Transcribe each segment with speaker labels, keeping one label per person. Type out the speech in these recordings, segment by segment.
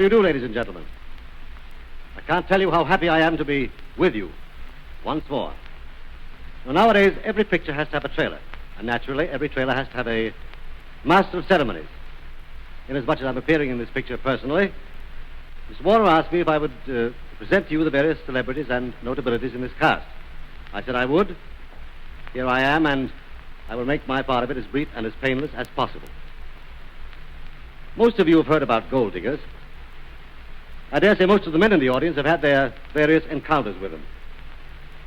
Speaker 1: you do, ladies and gentlemen? I can't tell you how happy I am to be with you once more. Now, nowadays, every picture has to have a trailer. And naturally, every trailer has to have a master of ceremonies. Inasmuch as I'm appearing in this picture personally, Mr. Warner asked me if I would present to you the various celebrities and notabilities in this cast. I said I would. Here I am, and I will make my part of it as brief and as painless as possible. Most of you have heard about gold diggers. I dare say most of the men in the audience have had their various encounters with them.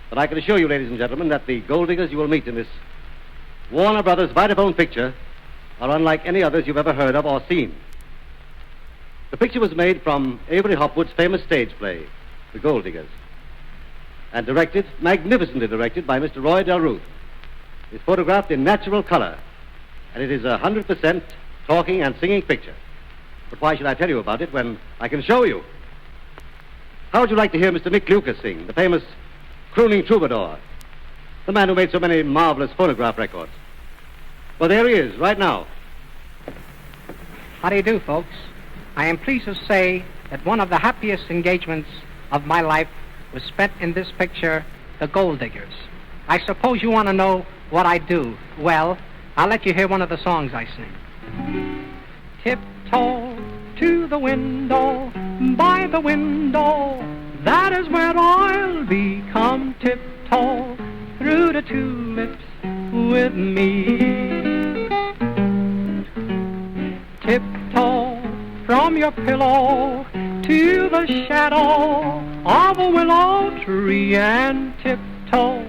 Speaker 1: But I can assure you, ladies and gentlemen, that the gold diggers you will meet in this Warner Brothers Vitaphone picture are unlike any others you've ever heard of or seen. The picture was made from Avery Hopwood's famous stage play, The Gold Diggers, and directed, magnificently directed, by Mr. Roy Del Ruth. It's photographed in natural color, and it is a 100% talking and singing picture. But why should I tell you about it when I can show you? How would you like to hear Mr. Mick Lucas sing, the famous crooning troubadour, the man who made so many marvelous phonograph records? Well, there he is, right now.
Speaker 2: How do you do, folks? I am pleased to say that one of the happiest engagements of my life was spent in this picture, The Gold Diggers. I suppose you want to know what I do. Well, I'll let you hear one of the songs I sing. Tiptoe to the window, by the window, that is where I'll be. Come tiptoe through the tulips with me. Tiptoe from your pillow to the shadow of a willow tree, and tiptoe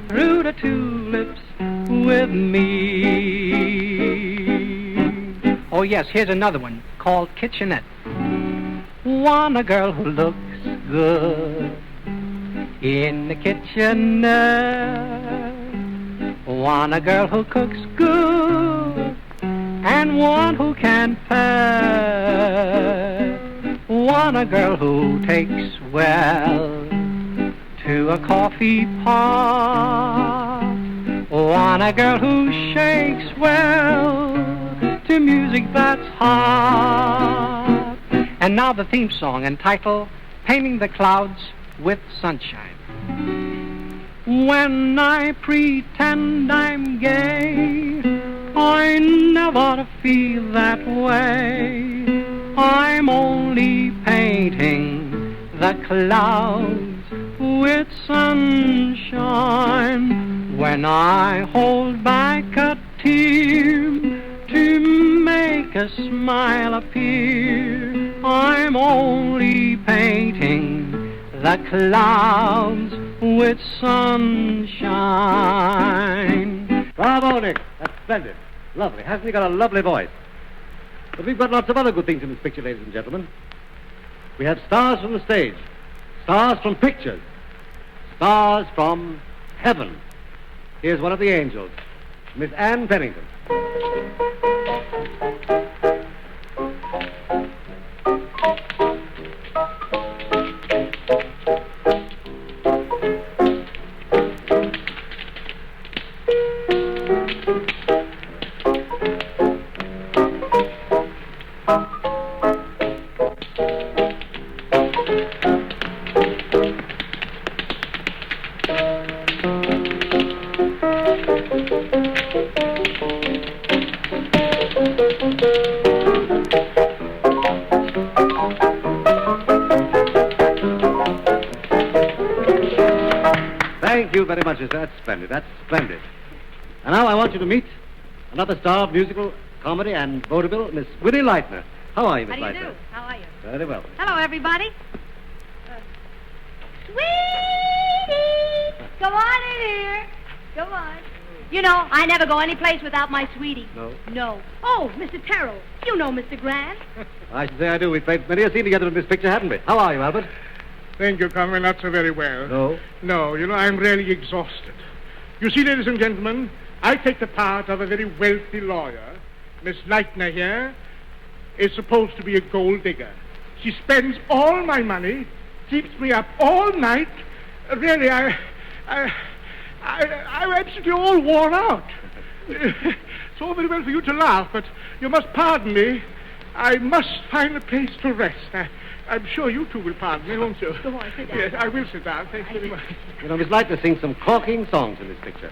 Speaker 2: through the tulips with me. Oh yes, here's another one called Kitchenette. Want a girl who looks good in the kitchenette. Want a girl who cooks good and one who can pet. Want a girl who takes well to a coffee pot. Want a girl who shakes well to music that's hot. And now the theme song entitled Painting the Clouds with Sunshine. When I pretend I'm gay, I never feel that way. I'm only painting the clouds with sunshine. When I hold back a tear to make a smile appear, I'm only painting the clouds with sunshine.
Speaker 1: Bravo, Nick. That's splendid. Lovely. Hasn't he got a lovely voice? But we've got lots of other good things in this picture, ladies and gentlemen. We have stars from the stage, stars from pictures, stars from heaven. Here's one of the angels, Miss Anne Pennington. Thank you very much, sir. That's splendid. That's splendid. And now I want you to meet another star of musical, comedy, and vaudeville, Miss Winnie Lightner. How are you, Miss Lightner?
Speaker 3: How do you do? How are you?
Speaker 1: Very well.
Speaker 3: Hello, everybody. Sweetie! Come on in here. Come on. You know, I never go any place without my sweetie.
Speaker 1: No?
Speaker 3: No. Oh, Mr. Tearle. You know Mr. Gran.
Speaker 1: I should say I do. We've played many a scene together in this picture, haven't we? How are you, Albert?
Speaker 4: Thank you, Conway. Not so very well.
Speaker 1: No?
Speaker 4: No, you know, I'm really exhausted. You see, ladies and gentlemen, I take the part of a very wealthy lawyer. Miss Lightner here is supposed to be a gold digger. She spends all my money, keeps me up all night. Really, I'm absolutely all worn out. It's all very well for you to laugh, but you must pardon me. I must find a place to rest. I'm sure you two will pardon me, won't you?
Speaker 3: Go on, sit down.
Speaker 4: Yes, I will sit down. Thanks very much.
Speaker 1: You know, Miss Lightner sings some corking songs in this picture.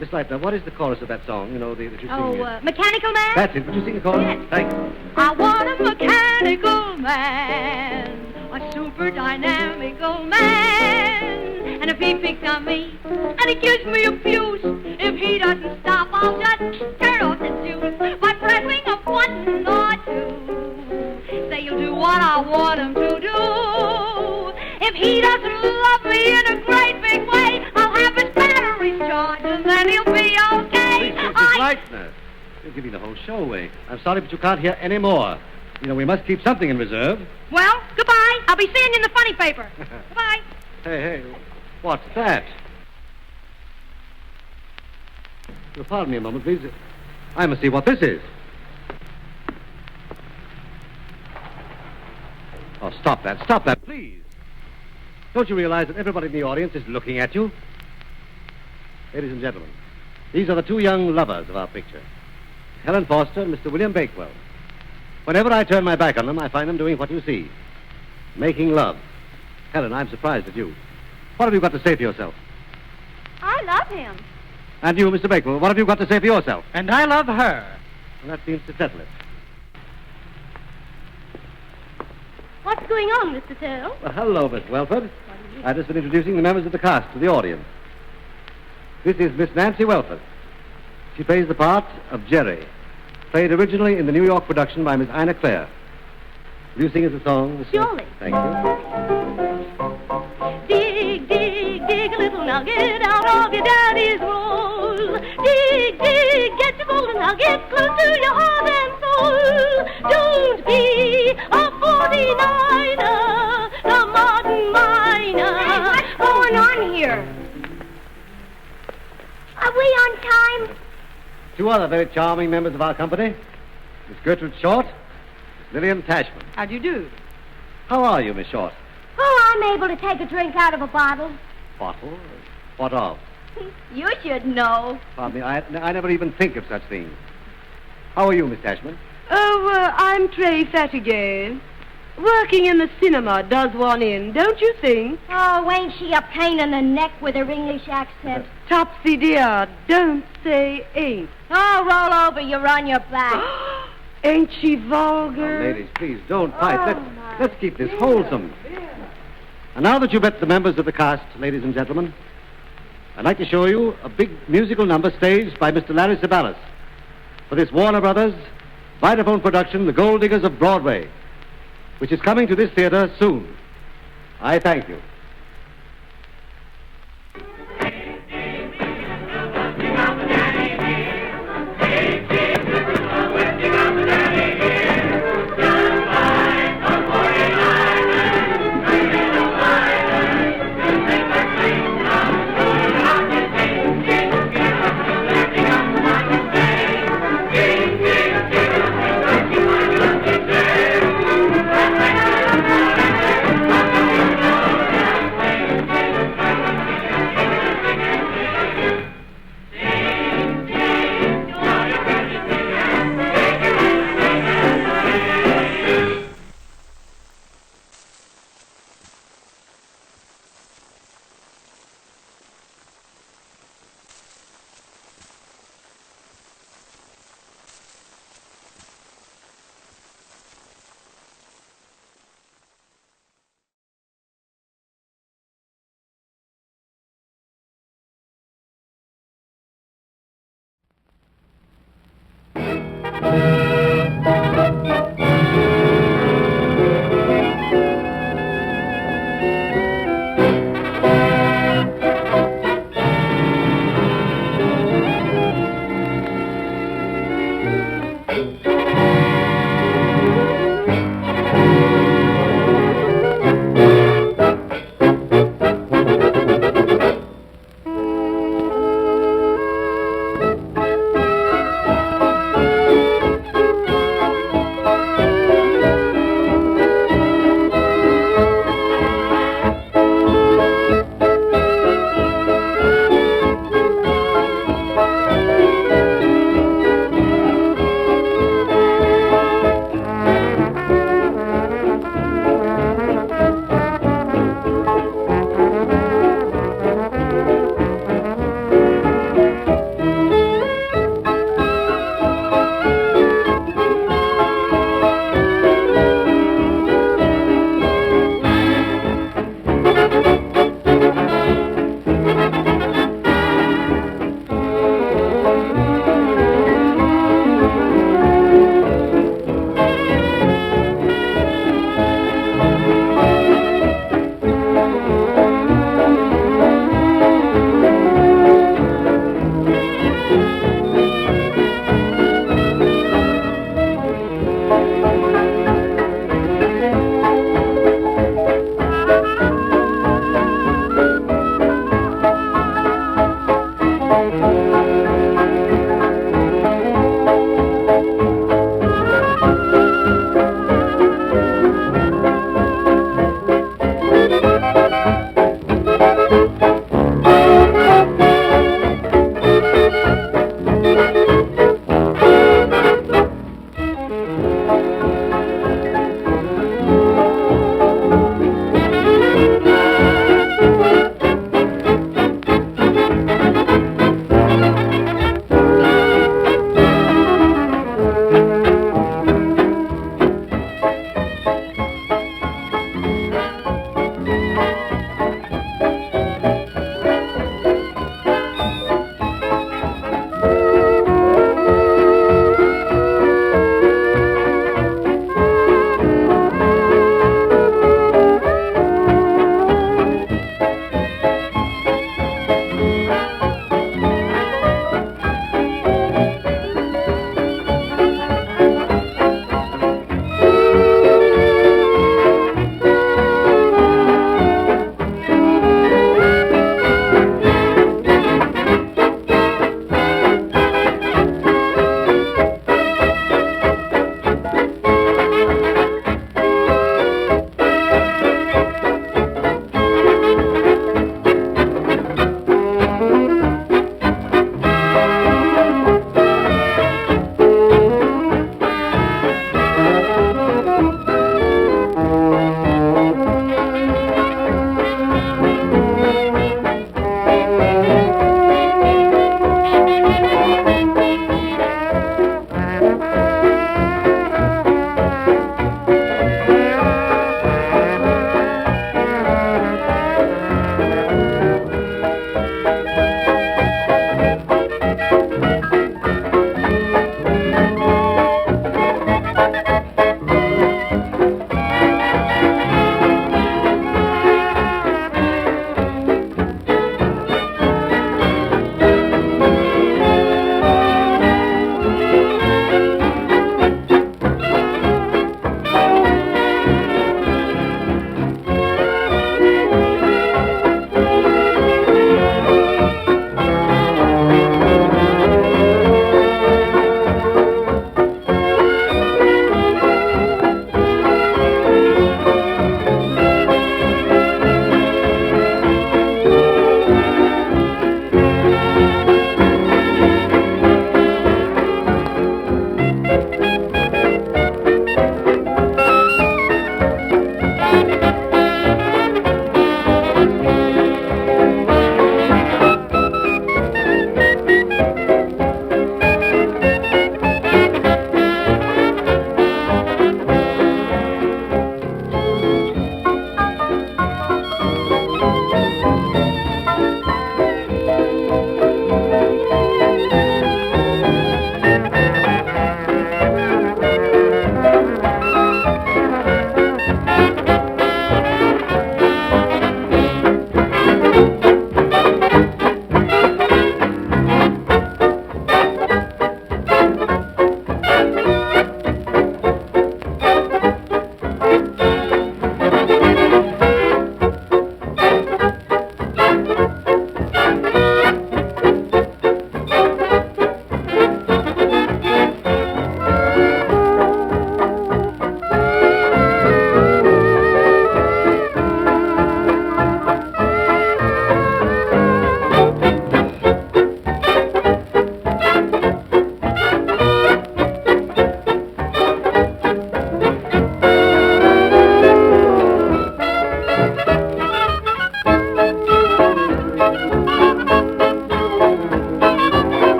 Speaker 1: Miss Lightner, what is the chorus of that song, you know, that you sing?
Speaker 3: Mechanical Man?
Speaker 1: That's it. Would you sing the chorus?
Speaker 3: Yes.
Speaker 1: Thanks.
Speaker 3: I want a mechanical man, a super dynamical man. And if he picks on me, and he gives me a fuse, if he doesn't stop, I'll just turn off the juice by pressing a button or two. Say you'll do what I want him to do. If he doesn't love me in a great big way, I'll have his batteries charged, and then he'll be okay.
Speaker 1: Please, Miss Lightner. You're giving the whole show away. I'm sorry, but you can't hear any more. You know, we must keep something in reserve.
Speaker 3: Well, goodbye. I'll be seeing you in the funny paper. Goodbye.
Speaker 1: Hey, what's that? Pardon me a moment, please. I must see what this is. Oh, stop that, please. Don't you realize that everybody in the audience is looking at you? Ladies and gentlemen, these are the two young lovers of our picture, Helen Foster and Mr. William Bakewell. Whenever I turn my back on them, I find them doing what you see, making love. Helen, I'm surprised at you. What have you got to say for yourself?
Speaker 3: I love him.
Speaker 1: And you, Mr. Bakewell, what have you got to say for yourself?
Speaker 2: And I love her.
Speaker 1: Well, that seems to settle it.
Speaker 3: What's going on, Mr. Tearle?
Speaker 1: Well, hello, Miss Welford. I've just been introducing the members of the cast to the audience. This is Miss Nancy Welford. She plays the part of Jerry, played originally in the New York production by Miss Ina Clare. Will you sing us a song, Miss
Speaker 3: Surely.
Speaker 1: Thank you.
Speaker 3: Dig, dig, dig a little nugget out of your daddy's roll. Dig, dig, get your golden nugget close to your heart and soul. Don't be a 49er, the modern miner. Hey, what's going on here? Are we on time?
Speaker 1: Two other very charming members of our company, Miss Gertrude Short, Miss Lilyan Tashman.
Speaker 5: How do you do?
Speaker 1: How are you, Miss Short?
Speaker 3: Oh, I'm able to take a drink out of a bottle.
Speaker 1: Bottle? What of?
Speaker 3: You should know.
Speaker 1: Pardon me, I never even think of such things. How are you, Miss Tashman?
Speaker 5: Oh, I'm Tray Fattigay. Working in the cinema does one in, don't you think?
Speaker 3: Oh, ain't she a pain in the neck with her English accent?
Speaker 5: Topsy dear, don't say ain't.
Speaker 3: Oh, roll over, you're on your back.
Speaker 5: Ain't she vulgar?
Speaker 1: Oh, ladies, please, don't fight. Let's keep this wholesome. And now that you've met the members of the cast, ladies and gentlemen, I'd like to show you a big musical number staged by Mr. Larry Sabalas for this Warner Brothers Vitaphone production, The Gold Diggers of Broadway, which is coming to this theater soon. I thank you.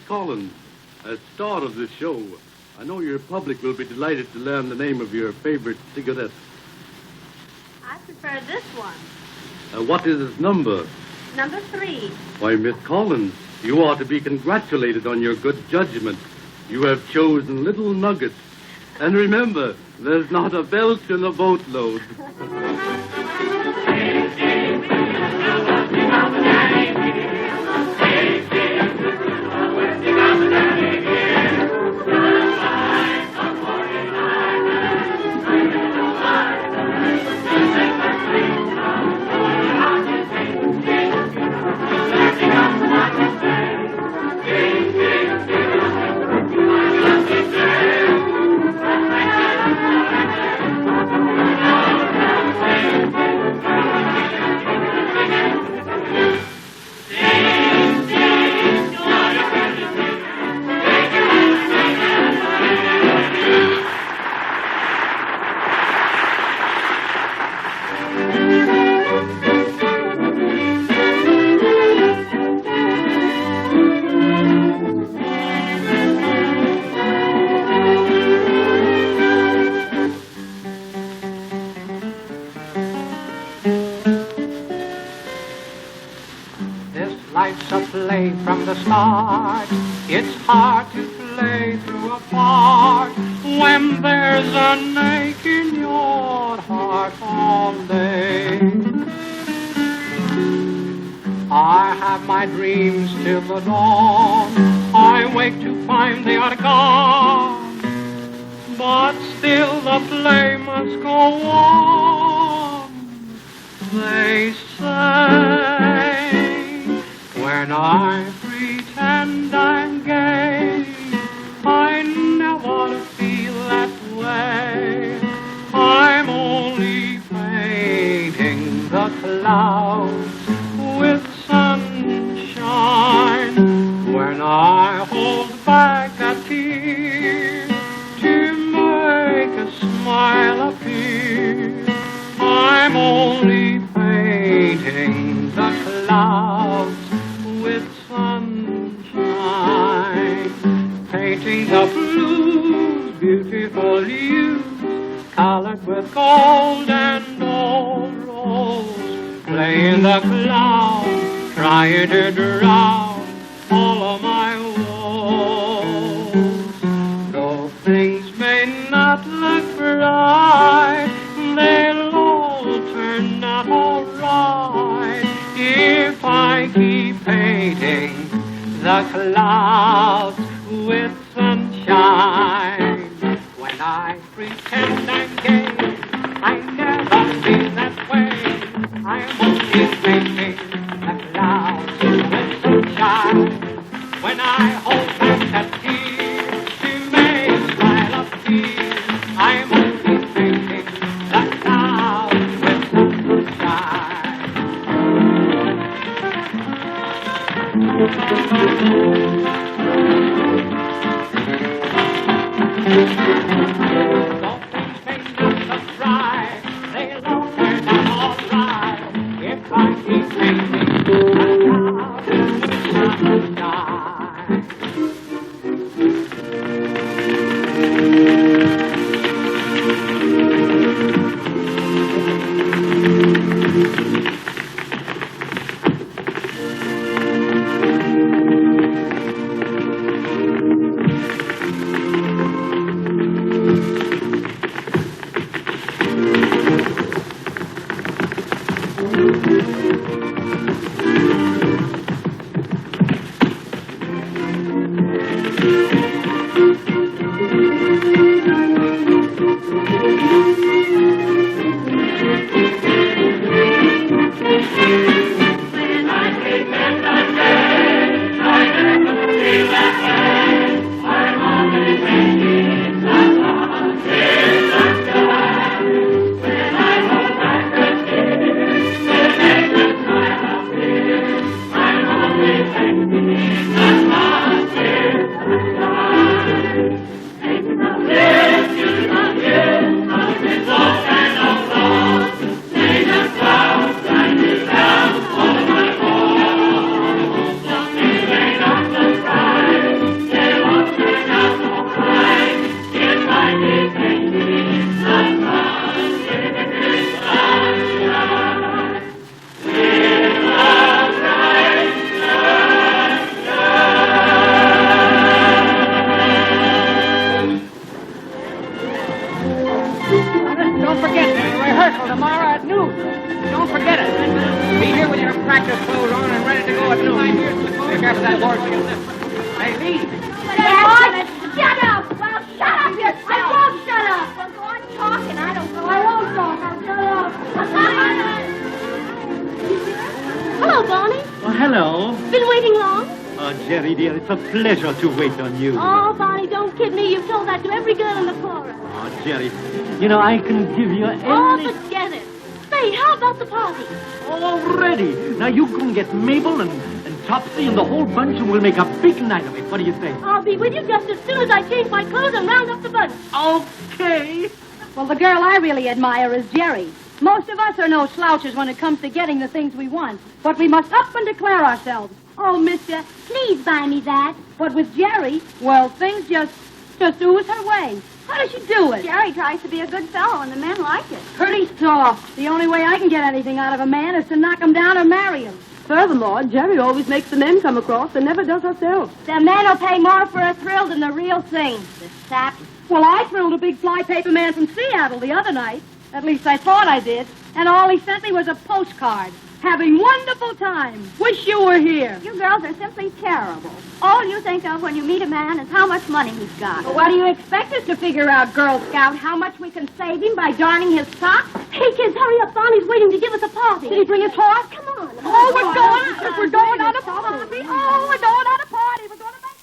Speaker 6: Collins, as star of this show, I know your public will be delighted to learn the name of your favorite cigarette.
Speaker 3: I prefer this one.
Speaker 6: What is its number?
Speaker 3: Number 3.
Speaker 6: Why, Miss Collins, you ought to be congratulated on your good judgment. You have chosen little nuggets. And remember, there's not a belch in a boatload.
Speaker 2: From the start, it's hard to play through a part when there's an ache in your heart all day. I have my dreams till the dawn. I wake to find they are gone, but still the play must go on. They say when I pretend I'm gay, I never feel that way. I'm only painting the clouds with sunshine. When I hold back a tear to make a smile appear, I'm only painting the clouds with sunshine, painting the blues, beautiful hues, colored with gold and old rose, playing the clown, trying to drown all of my woes. Though things may not look bright, they'll all turn out all right if I keep painting the clouds with sunshine. When I pretend I'm gay, I never feel that way. I'm only painting the clouds with sunshine. When I hold back a tear to make a smile appear, I'm only painting the clouds with sunshine.
Speaker 7: practice clothes on and ready to go at noon. Look after that horse. Hey, Lee.
Speaker 3: Shut up! Well, shut up yourself! I won't shut up! Well, go on talking. I don't go. I won't talk. I'll shut up. Hello, Bonnie.
Speaker 8: Oh, hello.
Speaker 3: Been waiting long?
Speaker 8: Oh, Jerry, dear, it's a pleasure to wait on you.
Speaker 3: Oh, Bonnie, don't kid me. You've told that to every girl in the chorus.
Speaker 8: Oh, Jerry, you know, I can give you any...
Speaker 3: Oh, forget it. Say, how about the party?
Speaker 8: Already. Now, you can get Mabel and Topsy and the whole bunch, and we'll make a big night of it. What do you say?
Speaker 3: I'll be with you just as soon as I change my clothes and round up the bunch.
Speaker 8: Okay.
Speaker 9: Well, the girl I really admire is Jerry. Most of us are no slouches when it comes to getting the things we want, but we must up and declare ourselves.
Speaker 3: Oh, mister, please buy me that.
Speaker 9: But with Jerry, well, things just ooze her way. How does she do it?
Speaker 3: Jerry tries to be a good fellow, and the men like it.
Speaker 9: Pretty soft. The only way I can get anything out of a man is to knock him down or marry him.
Speaker 5: Furthermore, Jerry always makes the men come across and never does herself.
Speaker 9: The men will pay more for a thrill than the real thing.
Speaker 3: The sap.
Speaker 9: Well, I thrilled a big fly-paper man from Seattle the other night. At least I thought I did. And all he sent me was a postcard. Having wonderful time. Wish you were here.
Speaker 3: You girls are simply terrible. All you think of when you meet a man is how much money he's got.
Speaker 9: Well, what do you expect us to figure out, Girl Scout? How much we can save him by darning his socks?
Speaker 3: Hey, kids, hurry up. Bonnie's waiting to give us a party.
Speaker 9: Did he bring his horse?
Speaker 3: Come on.
Speaker 9: Oh, we're going on a party. Oh, we're going on a party. We're going to make...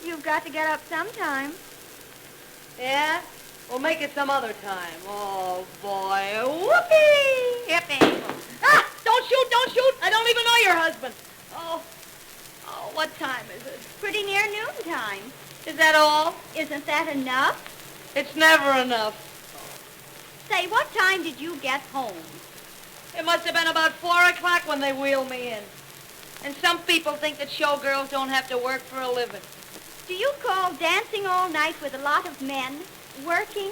Speaker 3: You've got to get up sometime.
Speaker 10: Yeah? We'll make it some other time. Oh, boy. Whoopee! Yippee! Ah! Don't shoot! Don't shoot! I don't even know your husband. Oh, what time is it?
Speaker 3: Pretty near noontime.
Speaker 10: Is that all?
Speaker 3: Isn't that enough?
Speaker 10: It's never enough.
Speaker 3: Say, what time did you get home?
Speaker 10: It must have been about 4 o'clock when they wheeled me in. And some people think that showgirls don't have to work for a living.
Speaker 3: Do you call dancing all night with a lot of men working?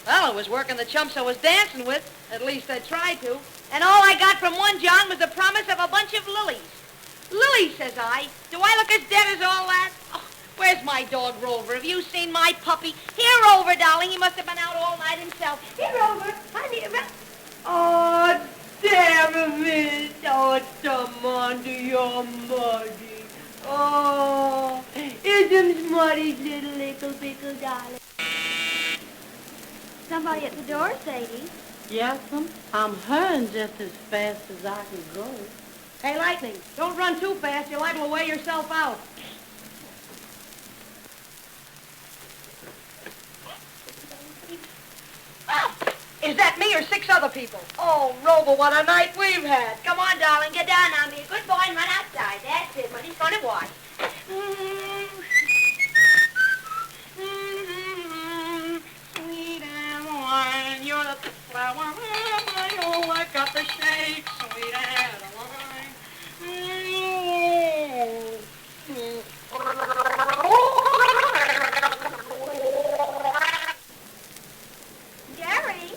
Speaker 10: Well, it was working the chumps I was dancing with. At least I tried to. And all I got from one John was the promise of a bunch of lilies. Lilies, says I. Do I look as dead as all that? Oh, where's my dog, Rover? Have you seen my puppy? Here, Rover, darling. He must have been out all night himself. Here, Rover. Oh, damn it. Oh, come on to your muddy. Oh, isn't Muddy's little pickle, darling?
Speaker 3: Somebody at the door, Sadie.
Speaker 11: Yes'm, I'm hurrying just as fast as I can go.
Speaker 10: Hey, Lightning, don't run too fast. You're liable to wear yourself out. Ah, is that me or 6 other people? Oh, Rover, what a night we've had. Come on, darling, get down now. Be a good boy and run outside. That's it. Money's going to wash. Sweet and wine, you're the flower. Oh, I got the shake. Sweet and wine.
Speaker 3: Jerry,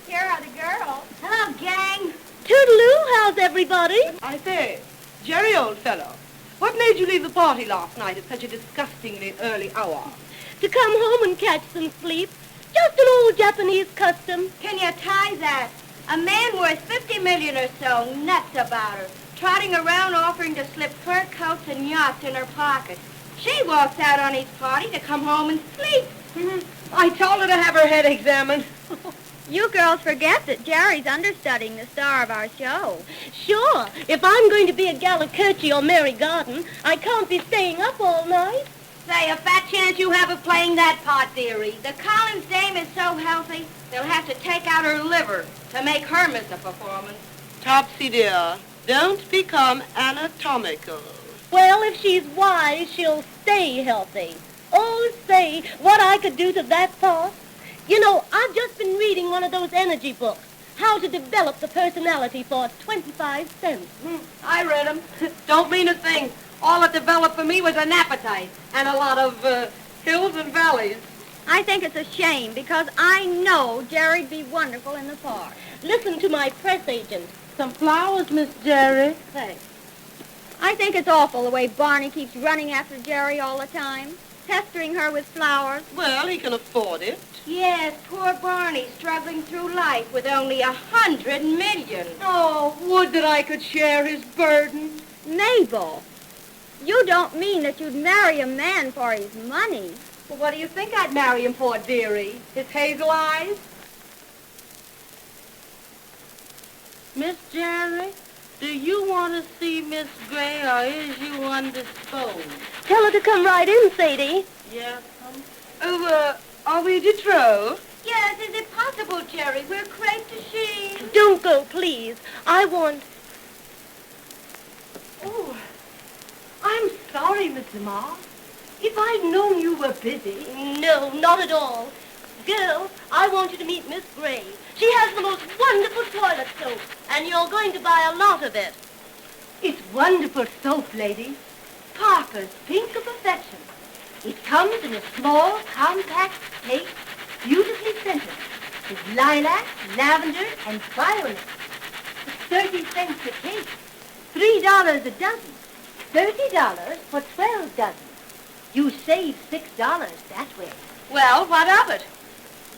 Speaker 3: here are the girls.
Speaker 10: Hello, gang.
Speaker 3: Toodaloo, how's everybody?
Speaker 10: I say, Jerry, old fellow, what made you leave the party last night at such a disgustingly early hour?
Speaker 3: To come home and catch some sleep. Just an old Japanese custom.
Speaker 10: Can you tie that? A man worth 50 million or so, nuts about her, trotting around offering to slip fur coats and yachts in her pocket. She walks out on his party to come home and sleep. I told her to have her head examined.
Speaker 3: You girls forget that Jerry's understudying the star of our show.
Speaker 12: Sure. If I'm going to be a Gallicucci or Mary Garden, I can't be staying up all night.
Speaker 10: Say, a fat chance you have of playing that part, dearie. The Collins dame is so healthy, they'll have to take out her liver to make her miss a performance.
Speaker 13: Topsy, dear, don't become anatomical.
Speaker 12: Well, if she's wise, she'll stay healthy. Oh, say, what I could do to that part. You know, I've just been reading one of those energy books, How to Develop the Personality for 25 cents.
Speaker 10: I read them. Don't mean a thing. All it developed for me was an appetite and a lot of hills and valleys.
Speaker 3: I think it's a shame because I know Jerry'd be wonderful in the part.
Speaker 12: Listen to my press agent.
Speaker 11: Some flowers, Miss Jerry.
Speaker 12: Thanks. I think it's awful the way Barney keeps running after Jerry all the time, pestering her with flowers.
Speaker 13: Well, he can afford it.
Speaker 10: Yes, poor Barney struggling through life with only 100 million.
Speaker 5: Oh, would that I could share his burden.
Speaker 12: Mabel, you don't mean that you'd marry a man for his money.
Speaker 5: Well, what do you think I'd marry him for, dearie? His hazel eyes?
Speaker 11: Miss Jerry, do you want to see Miss Gray, or is you undisposed?
Speaker 12: Tell her to come right in, Sadie.
Speaker 11: Yes,
Speaker 13: Oh, are we de trop?
Speaker 10: Yes, is it possible, Jerry? We're crêpe de chine.
Speaker 12: Don't go, please. I want...
Speaker 5: Oh, I'm sorry, Miss Lamar. If I'd known you were busy...
Speaker 12: No, not at all. Girls, I want you to meet Miss Gray. She has the most wonderful toilet soap, and you're going to buy a lot of it.
Speaker 5: It's wonderful soap, lady. Parker's Pink of Perfection. It comes in a small, compact case, beautifully scented, with lilac, lavender, and violet. It's 30 cents a case, $3 a dozen, $30 for 12 dozen. You save $6 that way.
Speaker 10: Well, what of it?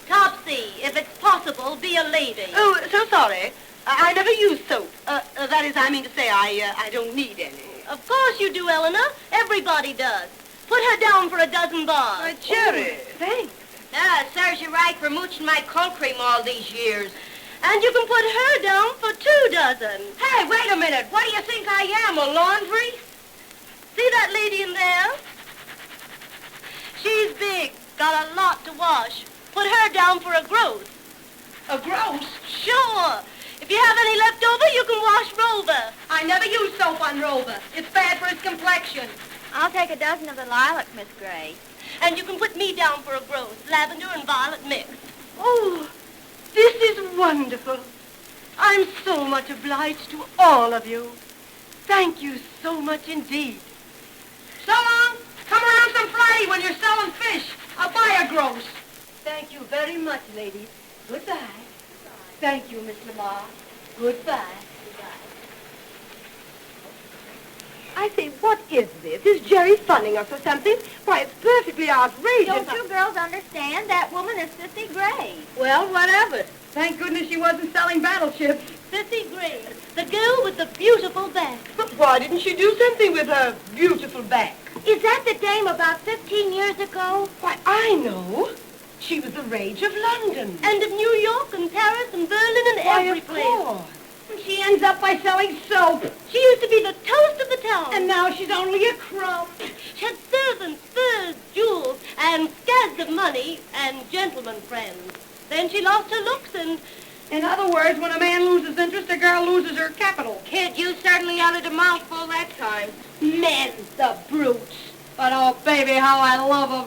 Speaker 12: Topsy, if it's possible, be a lady.
Speaker 13: Oh, so sorry. I never use soap. That is, I mean to say, I don't need any.
Speaker 12: Of course you do, Eleanor. Everybody does. Put her down for a dozen bars.
Speaker 13: Jerry.
Speaker 5: Thanks.
Speaker 10: Serves you right for mooching my cold cream all these years.
Speaker 12: And you can put her down for 2 dozen.
Speaker 10: Hey, wait a minute. What do you think I am, a laundry?
Speaker 12: See that lady in there? She's big, got a lot to wash. Put her down for a gross.
Speaker 10: A gross?
Speaker 12: Sure. If you have any left over, you can wash Rover.
Speaker 10: I never use soap on Rover. It's bad for his complexion.
Speaker 12: I'll take a dozen of the lilac, Miss Gray. And you can put me down for a gross, lavender and violet mix.
Speaker 5: Oh, this is wonderful. I'm so much obliged to all of you. Thank you so much indeed.
Speaker 10: So long. Come around some Friday when you're selling fish. I'll buy a gross.
Speaker 5: Thank you very much, ladies. Goodbye. Thank you, Miss Lamar. Goodbye. I say, what is this? Is Jerry funning us or something? Why, it's perfectly outrageous.
Speaker 12: Don't you girls understand? That woman is Sissy Gray.
Speaker 5: Well, what of it? Thank goodness she wasn't selling battleships.
Speaker 12: Sissy Gray, the girl with the beautiful back.
Speaker 13: But why didn't she do something with her beautiful back?
Speaker 12: Is that the dame about 15 years ago?
Speaker 13: Why, I know. She was the rage of London.
Speaker 12: And of New York and Paris and Berlin and every place.
Speaker 13: Course.
Speaker 5: And she ends up by selling soap.
Speaker 12: She used to be the toast of the town.
Speaker 5: And now she's only a crumb.
Speaker 12: She had servants, furs, jewels, and scads of money, and gentlemen friends. Then she lost her looks and...
Speaker 10: In other words, when a man loses interest, a girl loses her capital. Kid, you certainly added a mouthful that time.
Speaker 5: Men, the brutes.
Speaker 10: But, oh, baby, how I love them.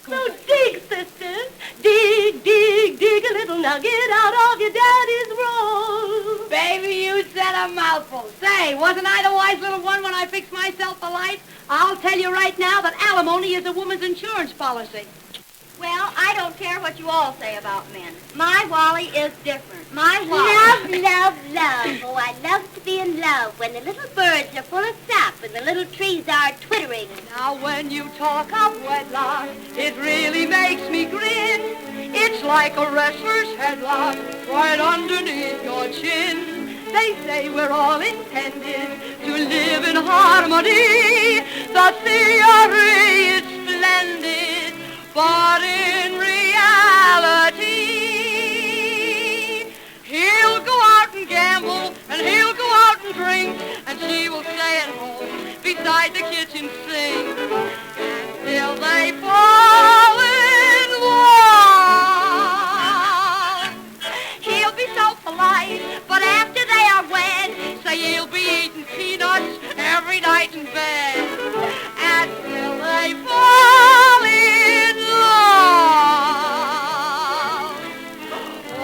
Speaker 12: So dig, sisters. Dig, dig, dig a little nugget out of your daddy's roll.
Speaker 10: Baby, you said a mouthful. Say, wasn't I the wise little one when I fixed myself a light? I'll tell you right now that alimony is a woman's insurance policy.
Speaker 12: Well, I don't care what you all say about men. My Wally is different. My Wally...
Speaker 14: Love, love, love. Oh, I love to be in love when the little birds are full of sap and the little trees are twittering.
Speaker 10: Now, when you talk of wedlock, it really makes me grin. It's like a wrestler's headlock right underneath your chin. They say we're all intended to live in harmony. The theory is splendid, but in reality, he'll go out and gamble, and he'll go out and drink, and she will stay at home beside the kitchen sink until they fall in love. He'll be so polite, but after they are wed, say he'll be eating peanuts every night in bed until they fall in love.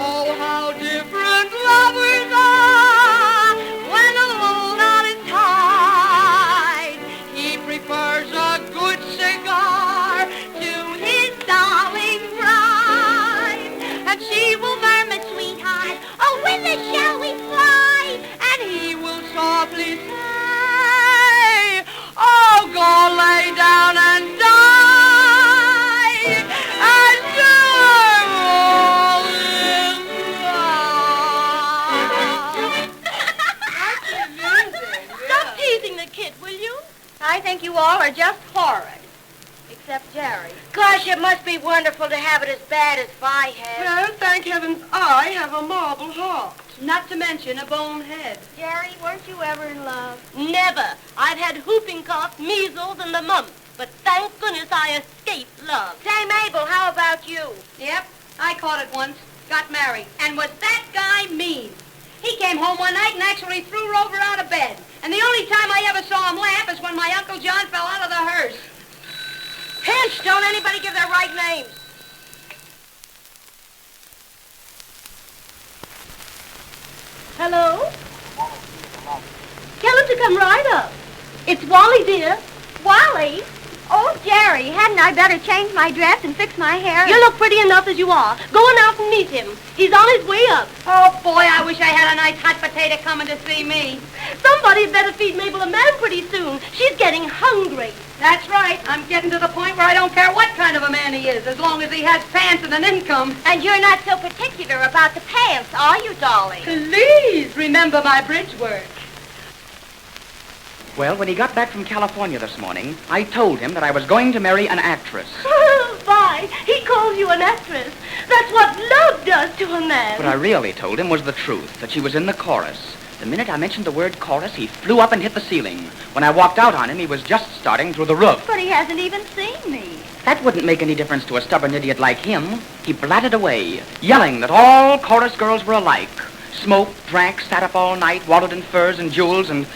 Speaker 10: Oh, how different lovers are when a little knot is tied. He prefers a good cigar
Speaker 3: softly say, oh, go lay down and die, and you're all in love.
Speaker 12: Stop teasing the kid, will you?
Speaker 10: I think you all are just horrid. Except Jerry.
Speaker 14: Gosh, it must be wonderful to have it as bad as Vi has.
Speaker 13: Well, thank heavens I have a marble heart.
Speaker 10: Not to mention a bone head.
Speaker 14: Jerry, weren't you ever in love?
Speaker 12: Never. I've had whooping cough, measles, and the mumps. But thank goodness I escaped love.
Speaker 14: Say, Mabel, how about you?
Speaker 10: Yep, I caught it once. Got married. And was that guy mean? He came home one night and actually threw Rover out of bed. And the only time I ever saw him laugh is when my Uncle John fell out of the hearse.
Speaker 12: Pinch, don't anybody give their right names. Hello? Tell him to come right up. It's Wally, dear.
Speaker 14: Wally? Oh, Jerry, hadn't I better change my dress and fix my hair?
Speaker 12: You look pretty enough as you are. Go on out and meet him. He's on his way up.
Speaker 10: Oh, boy, I wish I had a nice hot potato coming to see me.
Speaker 12: Somebody better feed Mabel a man pretty soon. She's getting hungry.
Speaker 10: That's right. I'm getting to the point where I don't care what kind of a man he is, as long as he has pants and an income.
Speaker 14: And you're not so particular about the pants, are you, darling?
Speaker 10: Please remember my bridge work.
Speaker 7: Well, when he got back from California this morning, I told him that I was going to marry an actress.
Speaker 12: Vi, he calls you an actress. That's what love does to a man.
Speaker 7: What I really told him was the truth, that she was in the chorus. The minute I mentioned the word chorus, he flew up and hit the ceiling. When I walked out on him, he was just starting through the roof.
Speaker 14: But he hasn't even seen me.
Speaker 7: That wouldn't make any difference to a stubborn idiot like him. He blatted away, yelling that all chorus girls were alike. Smoked, drank, sat up all night, wallowed in furs and jewels, and...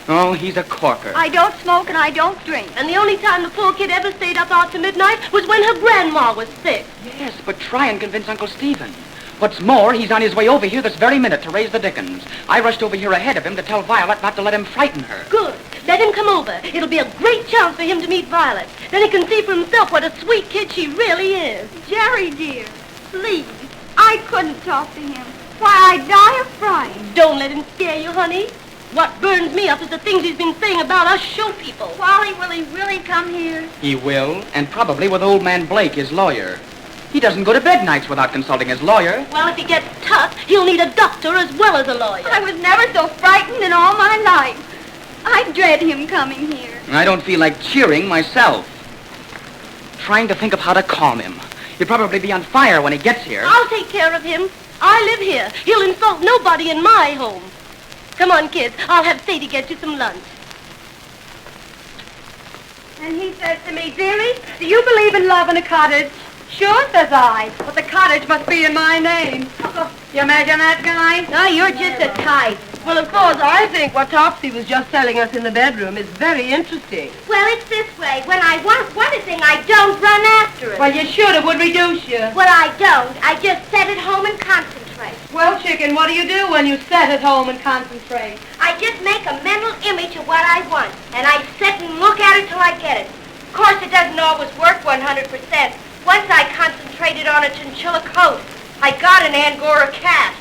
Speaker 7: oh, he's a corker.
Speaker 14: I don't smoke and I don't drink.
Speaker 12: And the only time the poor kid ever stayed up after midnight was when her grandma was sick.
Speaker 7: Yes, but try and convince Uncle Stephen. What's more, he's on his way over here this very minute to raise the dickens. I rushed over here ahead of him to tell Violet not to let him frighten her.
Speaker 12: Good. Let him come over. It'll be a great chance for him to meet Violet. Then he can see for himself what a sweet kid she really is.
Speaker 14: Jerry, dear, please. I couldn't talk to him. Why, I'd die of fright.
Speaker 12: Don't let him scare you, honey. What burns me up is the things he's been saying about us show people.
Speaker 14: Wally, will he really come here?
Speaker 7: He will, and probably with old man Blake, his lawyer. He doesn't go to bed nights without consulting his lawyer.
Speaker 12: Well, if he gets tough, he'll need a doctor as well as a lawyer.
Speaker 14: I was never so frightened in all my life. I dread him coming here.
Speaker 7: I don't feel like cheering myself. Trying to think of how to calm him. He'll probably be on fire when he gets here.
Speaker 12: I'll take care of him. I live here. He'll insult nobody in my home. Come on, kids. I'll have Sadie get you some lunch.
Speaker 10: And he says to me, dearie, do you believe in love in a cottage? Sure, says I, but the cottage must be in my name. You imagine that, guy?
Speaker 12: No, you're just a type.
Speaker 13: Well, of course, I think what Topsy was just telling us in the bedroom is very interesting.
Speaker 14: Well, it's this way. When I want one thing, I don't run after it.
Speaker 10: Well, you should. It would reduce you.
Speaker 14: Well, I don't. I just sit at home and concentrate.
Speaker 10: Well, chicken, what do you do when you sit at home and concentrate?
Speaker 14: I just make a mental image of what I want, and I sit and look at it till I get it. Of course, it doesn't always work 100%. Once I concentrated on a chinchilla coat. I got an Angora cat.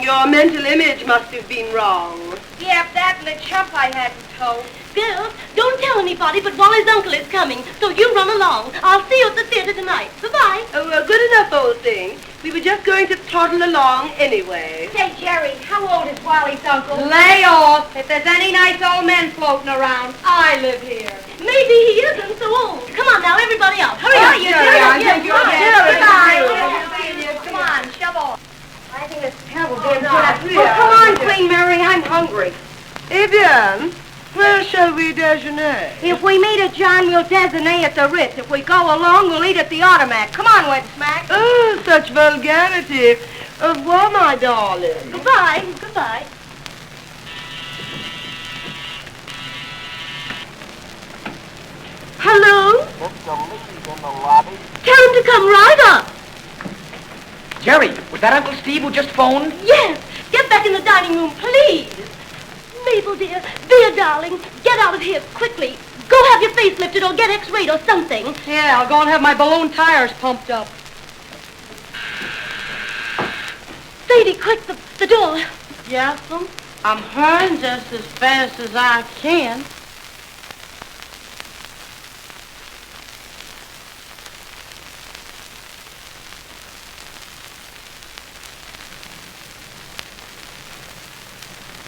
Speaker 13: Your mental image must have been wrong.
Speaker 10: Yeah, that and the chump I had to tow.
Speaker 12: Girls, don't tell anybody, but Wally's uncle is coming, so you run along. I'll see you at the theater tonight. Bye-bye.
Speaker 13: Oh, well, good enough, old thing. We were just going to toddle along anyway.
Speaker 14: Say, Jerry, how old is Wally's uncle?
Speaker 10: Lay off. If there's any nice old men floating around, I live here.
Speaker 12: Maybe he isn't so old. Come on now, everybody out. Hurry up.
Speaker 10: Goodbye. Come on, shove off.
Speaker 14: I think it's terrible being
Speaker 13: Come on, Queen Mary, I'm hungry. Eh bien, where shall we déjeuner?
Speaker 10: If we meet at John, we'll déjeuner at the Ritz. If we go along, we'll eat at the Automat. Come on, Wet Smack.
Speaker 13: Oh, such vulgarity. Au revoir, my darling.
Speaker 12: Goodbye. Goodbye. Hello? Tell him to come right up.
Speaker 7: Jerry, was that Uncle Steve who just phoned?
Speaker 12: Yes. Get back in the dining room, please. Mabel, dear darling, get out of here quickly. Go have your face lifted or get x-rayed or something.
Speaker 10: Yeah, I'll go and have my balloon tires pumped up.
Speaker 12: Sadie, quick, the door.
Speaker 13: Yeah?
Speaker 11: I'm hurrying just as fast as I can.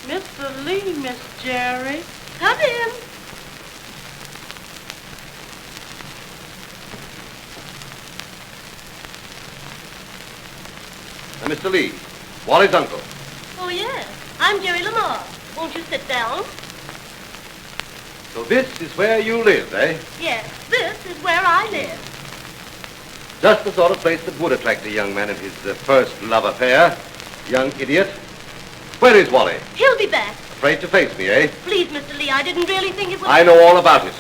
Speaker 11: Mr. Lee, Miss Jerry.
Speaker 12: Come in.
Speaker 1: Now, Mr. Lee, Wally's uncle.
Speaker 12: Oh, yes. I'm Jerry Lamar. Won't you sit down?
Speaker 1: So this is where you live, eh?
Speaker 12: Yes, this is where I live.
Speaker 1: Just the sort of place that would attract a young man in his first love affair. Young idiot. Where is Wally?
Speaker 12: He'll be back.
Speaker 1: Afraid to face me, eh?
Speaker 12: Please, Mr. Lee, I didn't really think it was...
Speaker 1: I know all about it.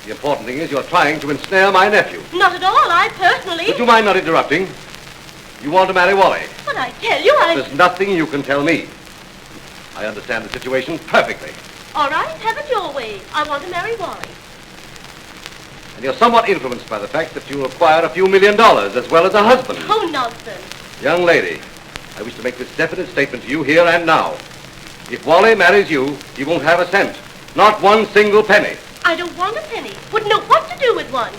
Speaker 1: The important thing is you're trying to ensnare my nephew.
Speaker 12: Not at all. I personally...
Speaker 1: Would you mind not interrupting? You want to marry Wally?
Speaker 12: But I tell you,
Speaker 1: There's nothing you can tell me. I understand the situation perfectly.
Speaker 12: All right, have it your way. I want to marry Wally.
Speaker 1: And you're somewhat influenced by the fact that you'll acquire a few $1 million as well as a husband.
Speaker 12: Oh, nonsense.
Speaker 1: Young lady, I wish to make this definite statement to you here and now. If Wally marries you, he won't have a cent. Not one single penny.
Speaker 12: I don't want a penny. Wouldn't know what to do with one.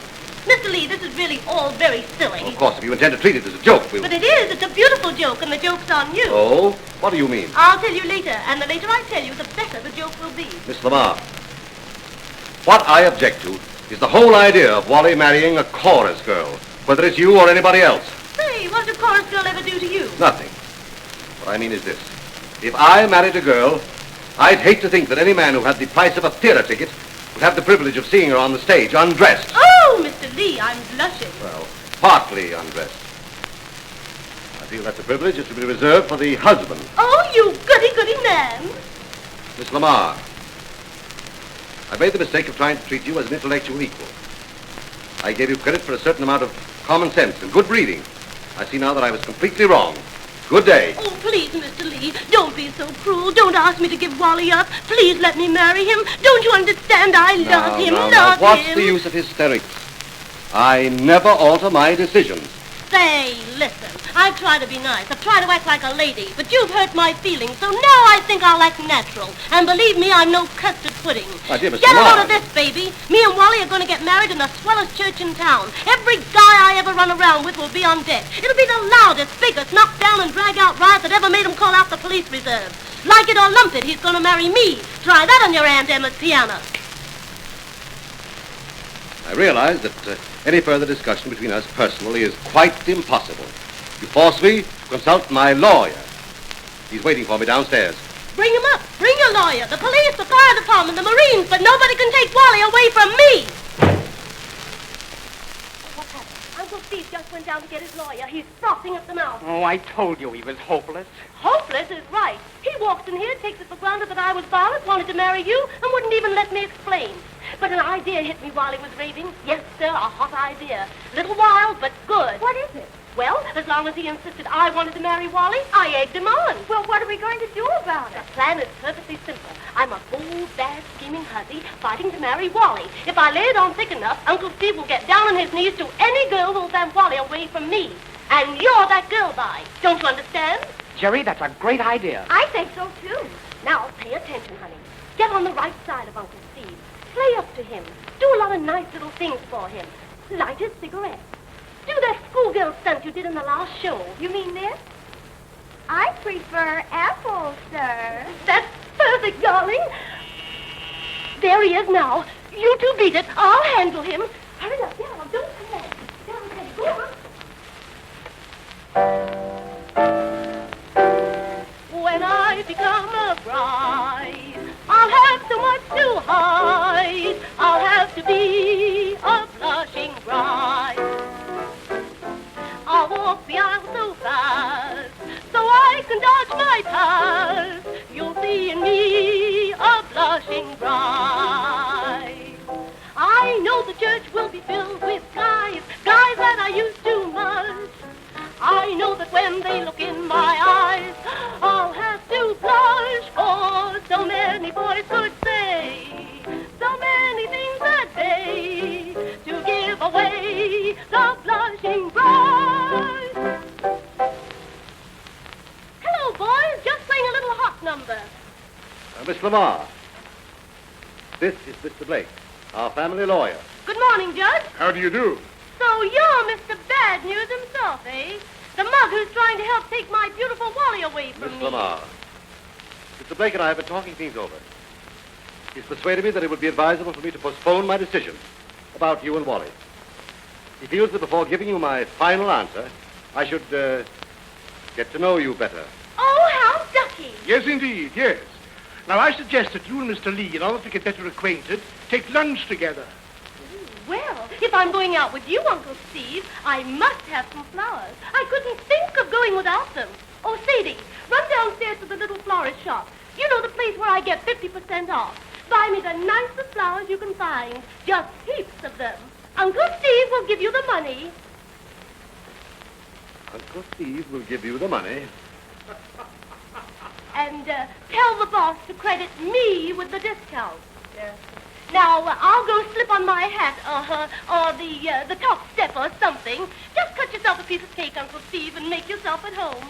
Speaker 12: Mr. Lee, this is really all very silly.
Speaker 1: Well, of course, if you intend to treat it as a joke, we'll...
Speaker 12: But it is. It's a beautiful joke, and the joke's on you.
Speaker 1: Oh? What do you mean?
Speaker 12: I'll tell you later, and the later I tell you, the better the joke will be.
Speaker 1: Miss Lamar, what I object to is the whole idea of Wally marrying a chorus girl, whether it's you or anybody else.
Speaker 12: Say, what did a chorus girl ever do to you?
Speaker 1: Nothing. What I mean is this. If I married a girl, I'd hate to think that any man who had the price of a theater ticket would have the privilege of seeing her on the stage undressed.
Speaker 12: Oh, Mr. Lee, I'm blushing.
Speaker 1: Well, partly undressed. I feel that's a privilege that should be reserved for the husband.
Speaker 12: Oh, you goody-goody man.
Speaker 1: Miss Lamar, I made the mistake of trying to treat you as an intellectual equal. I gave you credit for a certain amount of common sense and good breeding. I see now that I was completely wrong. Good day.
Speaker 12: Oh, please, Mr. Lee, don't be so cruel. Don't ask me to give Wally up. Please let me marry him. Don't you understand? I love him,
Speaker 1: now,
Speaker 12: love
Speaker 1: what's
Speaker 12: him.
Speaker 1: the use of hysterics? I never alter my decisions.
Speaker 12: Say, listen, I've tried to be nice. I've tried to act like a lady, but you've hurt my feelings, so now I think I'll act natural. And believe me, I'm no custard pudding.
Speaker 1: My dear Miss
Speaker 12: Get a
Speaker 1: Lamar.
Speaker 12: load of this, baby. Me and Wally are going to get married in the swellest church in town. Every guy I ever run around with will be on deck. It'll be the loudest, biggest, knock down and drag out riot that ever made him call out the police reserve. Like it or lump it, he's going to marry me. Try that on your Aunt Emma's piano.
Speaker 1: I realize that any further discussion between us personally is quite impossible. You force me to consult my lawyer. He's waiting for me downstairs.
Speaker 12: Bring him up. Bring your lawyer. The police, the fire department, the Marines, but nobody can take Wally away from me. What's happened? Uncle Steve just went down to get his lawyer. He's frothing at the mouth.
Speaker 7: Oh, I told you he was hopeless.
Speaker 12: Hopeless is right. He walks in here, takes it for granted that I was violent, wanted to marry you, and wouldn't even let me explain. But an idea hit me while he was raving. Yes, sir, a hot idea. Little wild, but good. What is it? Well, as long as he insisted I wanted to marry Wally, I egged him on. Well, what are we going to do about it? The plan is perfectly simple. I'm a bold, bad, scheming hussy fighting to marry Wally. If I lay it on thick enough, Uncle Steve will get down on his knees to any girl who'll have Wally away from me. And you're that girl, Vi. Don't you understand?
Speaker 7: Jerry, that's a great idea.
Speaker 12: I think so, too. Now, pay attention, honey. Get on the right side of Uncle Steve. Play up to him. Do a lot of nice little things for him. Light his cigarette. Do that schoolgirl stunt you did in the last show. You mean this? I prefer apples, sir. That's perfect, darling. There he is now. You two beat it. I'll handle him. Hurry up. Get on. Don't come back. Down, Teddy. Go on. When I become a bride, I'll have so much to hide. I'll have to be a blushing bride. I'll walk the aisle so fast, so I can dodge my past. You'll see in me a blushing bride. I know the church will be filled with guys that I used too much. I know that when they look in my eyes, I'll have to blush, for so many boys could say so many things that day to give away the blushing bride. Hello, boys. Just playing a little hot number.
Speaker 1: Miss Lamar. This is Mr. Blake, our family lawyer.
Speaker 12: Good morning, Judge.
Speaker 4: How do you do?
Speaker 12: So you're Mr. Bad News himself, eh? The mug who's trying to help take my beautiful Wally away from
Speaker 1: Miss
Speaker 12: me.
Speaker 1: Lamar. Mr. Blake and I have been talking things over. He's persuaded me that it would be advisable for me to postpone my decision about you and Wally. He feels that before giving you my final answer, I should get to know you better.
Speaker 12: Oh, how ducky.
Speaker 4: Yes, indeed, yes. Now, I suggest that you and Mr. Lee, in order to get better acquainted, take lunch together.
Speaker 12: Well, if I'm going out with you, Uncle Steve, I must have some flowers. I couldn't think of going without them. Oh, Sadie, run downstairs to the little florist shop. You know, the place where I get 50% off. Buy me the nicest flowers you can find. Just heaps of them. Uncle Steve will give you the money.
Speaker 1: Uncle Steve will give you the money.
Speaker 12: And tell the boss to credit me with the discount. Yes. Now, I'll go slip on my hat, or the top step or something. Just cut yourself a piece of cake, Uncle Steve, and make yourself at home.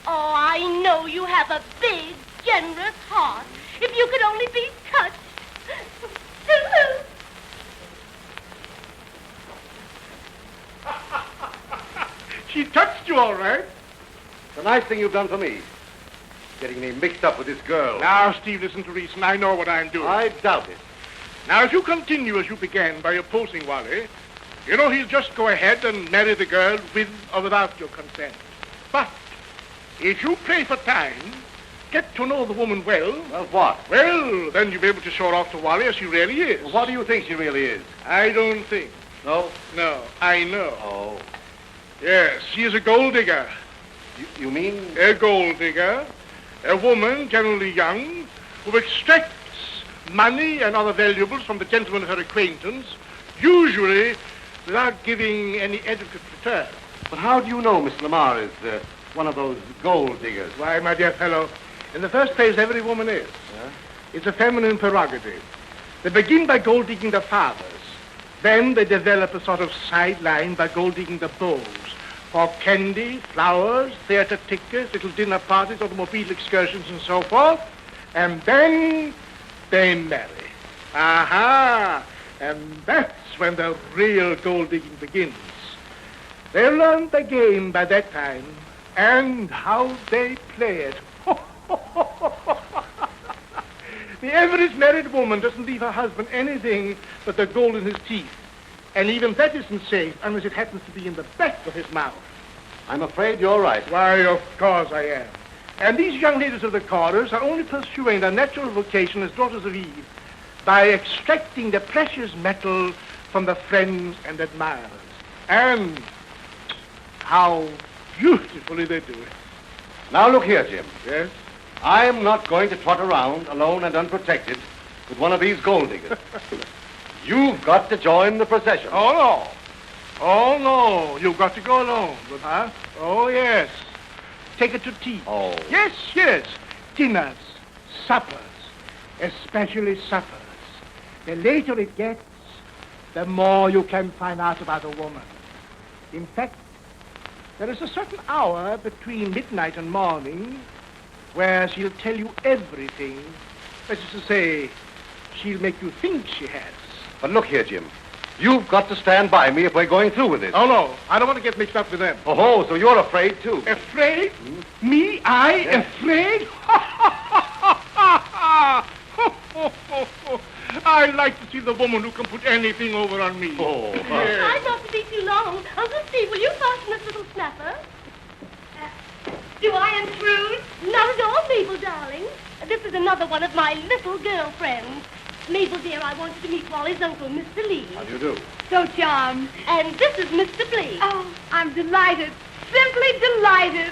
Speaker 12: Oh, I know you have a big, generous heart. If you could only be touched.
Speaker 4: She touched you all right.
Speaker 1: It's a nice thing you've done for me. Getting me mixed up with this girl.
Speaker 4: Now, Steve, listen to reason. I know what I'm doing.
Speaker 1: I doubt it.
Speaker 4: Now, if you continue as you began by opposing Wally, you know he'll just go ahead and marry the girl with or without your consent. But if you play for time, get to know the woman well...
Speaker 1: Well, what?
Speaker 4: Well, then you'll be able to show her off to Wally as she really is.
Speaker 1: Well, what do you think she really is?
Speaker 4: I don't think.
Speaker 1: No?
Speaker 4: No, I know.
Speaker 1: Oh.
Speaker 4: Yes, she is a gold digger.
Speaker 1: You mean?
Speaker 4: A gold digger. A woman, generally young, who extracts money and other valuables from the gentlemen of her acquaintance, usually without giving any adequate return.
Speaker 1: But how do you know Miss Lamar is one of those gold diggers?
Speaker 4: Why, my dear fellow, in the first place, every woman is.
Speaker 1: Yeah?
Speaker 4: It's a feminine prerogative. They begin by gold digging their fathers. Then they develop a sort of sideline by gold digging the beaux. For candy, flowers, theater tickets, little dinner parties, automobile excursions, and so forth. And then they marry. Aha! And that's when the real gold digging begins. They learn the game by that time, and how they play it. The average married woman doesn't leave her husband anything but the gold in his teeth. And even that isn't safe unless it happens to be in the back of his mouth.
Speaker 1: I'm afraid you're right.
Speaker 4: Why, of course I am. And these young ladies of the chorus are only pursuing their natural vocation as daughters of Eve by extracting the precious metal from the friends and admirers. And how beautifully they do it.
Speaker 1: Now look here, Jim.
Speaker 4: Yes?
Speaker 1: I'm not going to trot around alone and unprotected with one of these gold diggers. You've got to join the procession.
Speaker 4: Oh, no. Oh, no. You've got to go alone with her. Oh, yes. Take her to tea.
Speaker 1: Oh.
Speaker 4: Yes, yes. Dinners, suppers, especially suppers. The later it gets, the more you can find out about a woman. In fact, there is a certain hour between midnight and morning where she'll tell you everything. That is to say, she'll make you think she has.
Speaker 1: But look here, Jim. You've got to stand by me if we're going through with this.
Speaker 4: Oh, no. I don't want to get mixed up with them.
Speaker 1: Oh, so you're afraid, too.
Speaker 4: Afraid? Me? I? Yes. Afraid? I like to see the woman who can put anything over on me.
Speaker 1: Oh.
Speaker 12: Yes. I'd not to be too long. Uncle Steve, will you fasten this little snapper? Do I intrude? Not at all, Mabel, darling. This is another one of my little girlfriends. Mabel, dear, I want you to meet Wally's uncle, Mr. Lee.
Speaker 1: How do you do?
Speaker 9: So charmed.
Speaker 12: And this is Mr. Blake.
Speaker 9: Oh, I'm delighted. Simply delighted.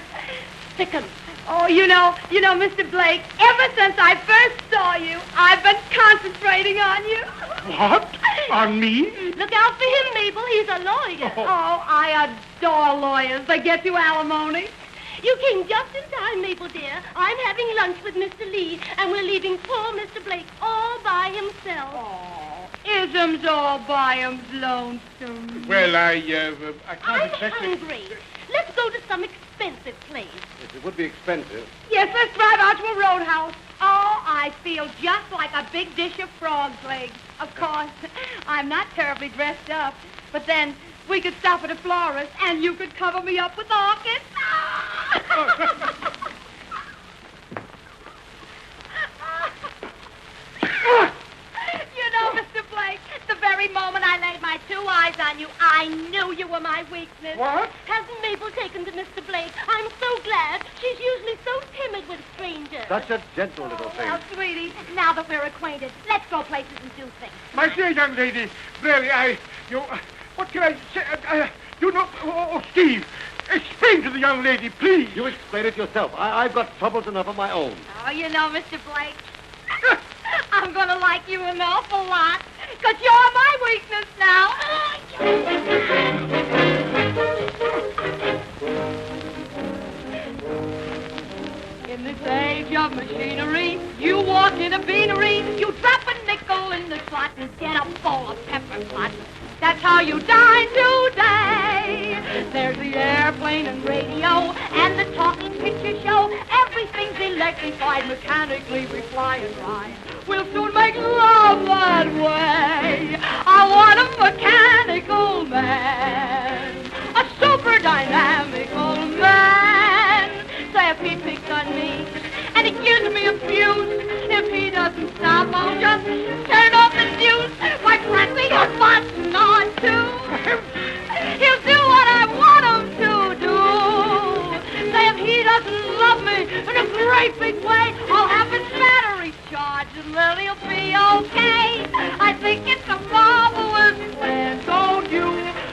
Speaker 12: Stick 'em.
Speaker 9: Oh, you know, Mr. Blake, ever since I first saw you, I've been concentrating on you.
Speaker 4: What? On me?
Speaker 12: Look out for him, Mabel. He's a lawyer.
Speaker 9: Oh, I adore lawyers. They get you alimony.
Speaker 12: You came just in time, Mabel, dear. I'm having lunch with Mr. Lee, and we're leaving poor Mr. Blake all by himself.
Speaker 9: Oh, ism's all by him's lonesome.
Speaker 4: Well, I can't
Speaker 12: I'm
Speaker 4: exactly...
Speaker 12: hungry. Let's go to some expensive place.
Speaker 1: Yes, it would be expensive.
Speaker 14: Yes, let's drive out to a roadhouse. Oh, I feel just like a big dish of frog's legs. Of course, I'm not terribly dressed up, but then we could stop at a florist and you could cover me up with orchids. You know, Mr. Blake, the very moment I laid my two eyes on you, I knew you were my weakness.
Speaker 4: What?
Speaker 12: Hasn't Mabel taken to Mr. Blake? I'm so glad. She's usually so timid with strangers.
Speaker 1: Such a gentle little thing.
Speaker 14: Well, sweetie, now that we're acquainted, let's go places and do things.
Speaker 4: My dear young lady, really, what can I say? You know, Steve, explain to the young lady, please.
Speaker 1: You explain it yourself. I've got troubles enough of my own.
Speaker 14: Oh, you know, Mr. Blake, I'm going to like you an awful lot, because you're my weakness now. In this age of machinery, you walk in a beanery, you drop a nickel in the slot and get a bowl of pepper pot. That's how you dine today. There's the airplane and radio and the talking picture show. Everything's electrified, mechanically we fly and ride. We'll soon make love that way. I want a mechanical man, a super dynamical man. Say if he picks on me and he gives me a fuse, if he doesn't stop, I'll just turn off the fuse by pressing a button or two. He'll do what I want him to do. Say if he doesn't love me in a great big way, I'll have his battery charged and then he'll be okay. I think it's a marvelous plan, don't you,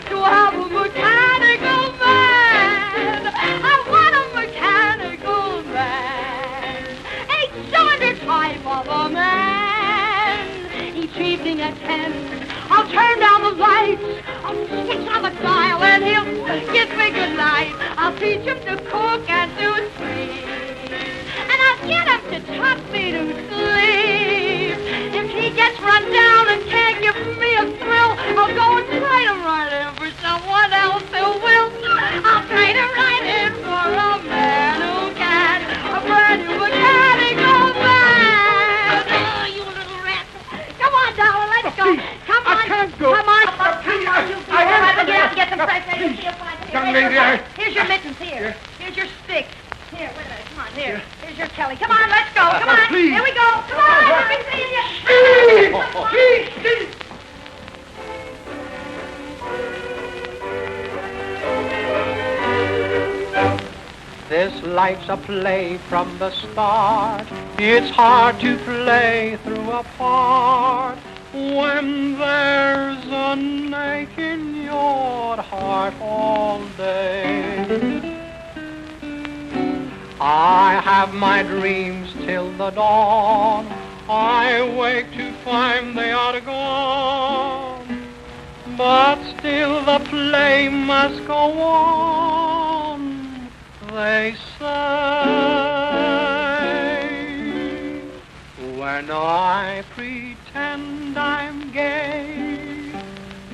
Speaker 14: to have a mechanical man. I want a mechanical man, a cylinder type of a man. Each evening at 10, I'll turn down the lights, I'll switch on the dial, and he'll kiss me goodnight. I'll teach him to cook and to sleep, and I'll get him to tuck me to sleep. If he gets run down and can't give me a thrill, I'll go and trade him right in for someone else who will. I'll trade him right in for a man who can, a brand new mechanical man. Oh, you little rat. Come on, darling, let's go. Come on.
Speaker 4: I can't go.
Speaker 14: Come on.
Speaker 4: Please,
Speaker 14: I have to get out and get some fresh air.
Speaker 4: Young lady,
Speaker 14: Here's your mittens, here. Here's your sticks. Here, wait a minute, come on, here. Here's your Kelly. Come on, let's go, come on.
Speaker 4: Please.
Speaker 14: Here we go. Come on, let me see you.
Speaker 4: Steve! Steve!
Speaker 2: This life's a play from the start. It's hard to play through a part when there's an ache in your heart all day. I have my dreams till the dawn. I wake to find they are gone. But still the play must go on, they say. When I pretend I'm gay,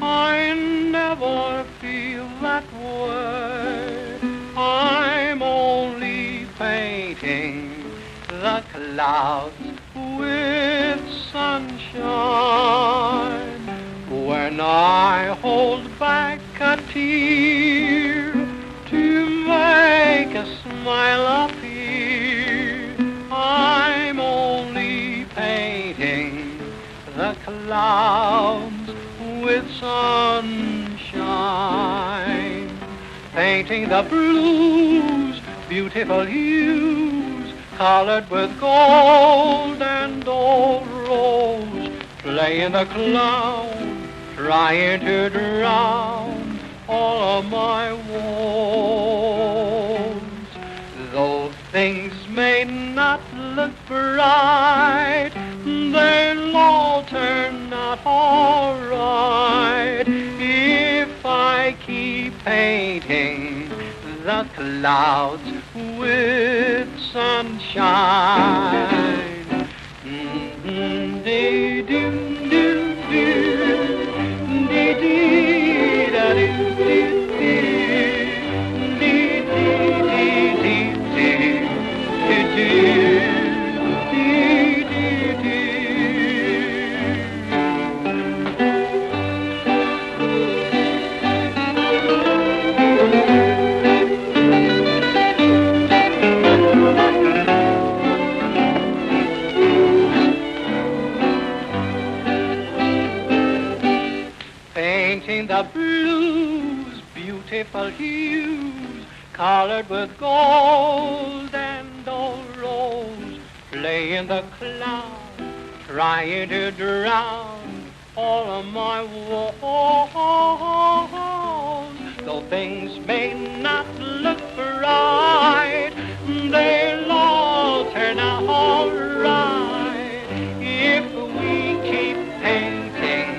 Speaker 2: I never feel that way. I'm only painting the clouds with sunshine. When I hold back a tear to make a smile appear, I'm only painting the clouds with sunshine. Painting the blues, beautiful hues, colored with gold and old rose. Playing the clown, trying to drown all of my woes. Though things may not look bright, they'll all turn out all right if I keep painting the clouds with sunshine.
Speaker 15: painting the blues, beautiful hues, colored with gold and old rose, play in the clouds, trying to drown all of my woes. Though things may not look right, they'll all turn out all right if we keep painting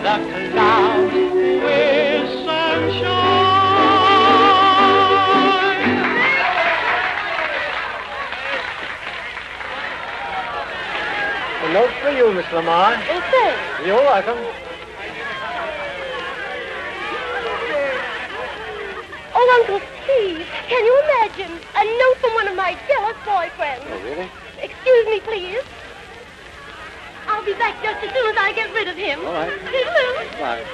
Speaker 15: the clouds with sunshine.
Speaker 16: A note for you, Miss Lamar.
Speaker 12: Oh, thanks.
Speaker 16: You're welcome.
Speaker 12: Oh, Uncle Steve, can you imagine? A note from one of my jealous boyfriends.
Speaker 16: Oh, really?
Speaker 12: Excuse me, please. I'll be back just as soon as I get rid of him.
Speaker 16: All right.
Speaker 12: Toodaloo.
Speaker 16: Bye.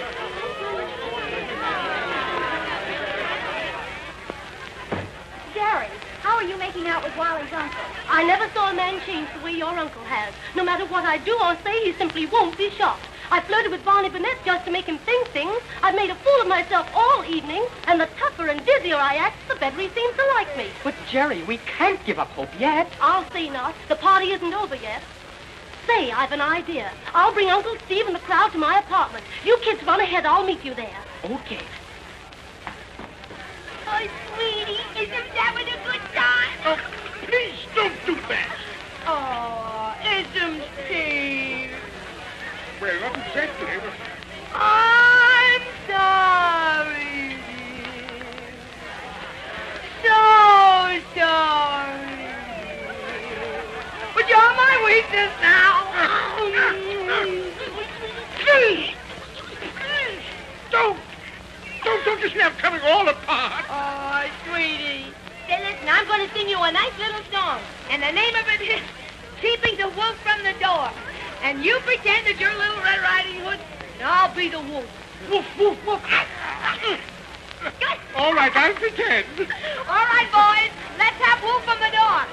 Speaker 14: Jerry, how are you making out with Wally's uncle?
Speaker 12: I never saw a man change the way your uncle has. No matter what I do or say, he simply won't be shocked. I flirted with Barney Burnett just to make him think things. I've made a fool of myself all evening, and the tougher and dizzier I act, the better he seems to like me.
Speaker 7: But, Jerry, we can't give up hope yet.
Speaker 12: I'll say not. The party isn't over yet. Say, I've an idea. I'll bring Uncle Steve and the crowd to my apartment. You kids run ahead. I'll meet you there.
Speaker 7: Okay.
Speaker 14: Oh, sweetie, isn't that what a good time?
Speaker 4: Oh, please don't do that.
Speaker 14: Oh, isn't Steve?
Speaker 4: Well, not exactly, but...
Speaker 14: I'm sorry, dear. So sorry. But you're my weakness now.
Speaker 4: Please! Don't you see I'm coming all apart?
Speaker 14: Oh, sweetie. Say, listen, I'm going to sing you a nice little song. And the name of it is Keeping the Wolf from the Door. And you pretend that you're Little Red Riding Hood, and I'll be the wolf. Woof, woof, woof.
Speaker 4: All right, I'll pretend.
Speaker 14: All right, boys, let's have Wolf from the Door.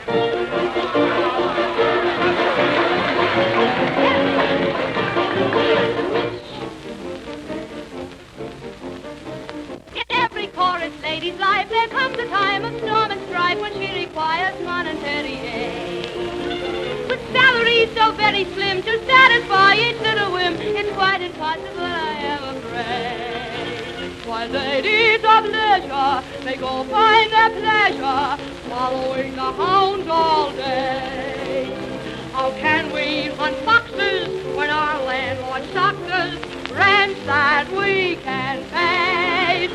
Speaker 14: In every chorus lady's life, there comes a time of storm and strife when she requires monetary aid. With salaries so very slim to satisfy each little whim, it's quite impossible, I am afraid. While ladies of leisure, they go find their pleasure, following the hounds all day. How can we hunt foxes when our landlord stocks us rents that we can pay?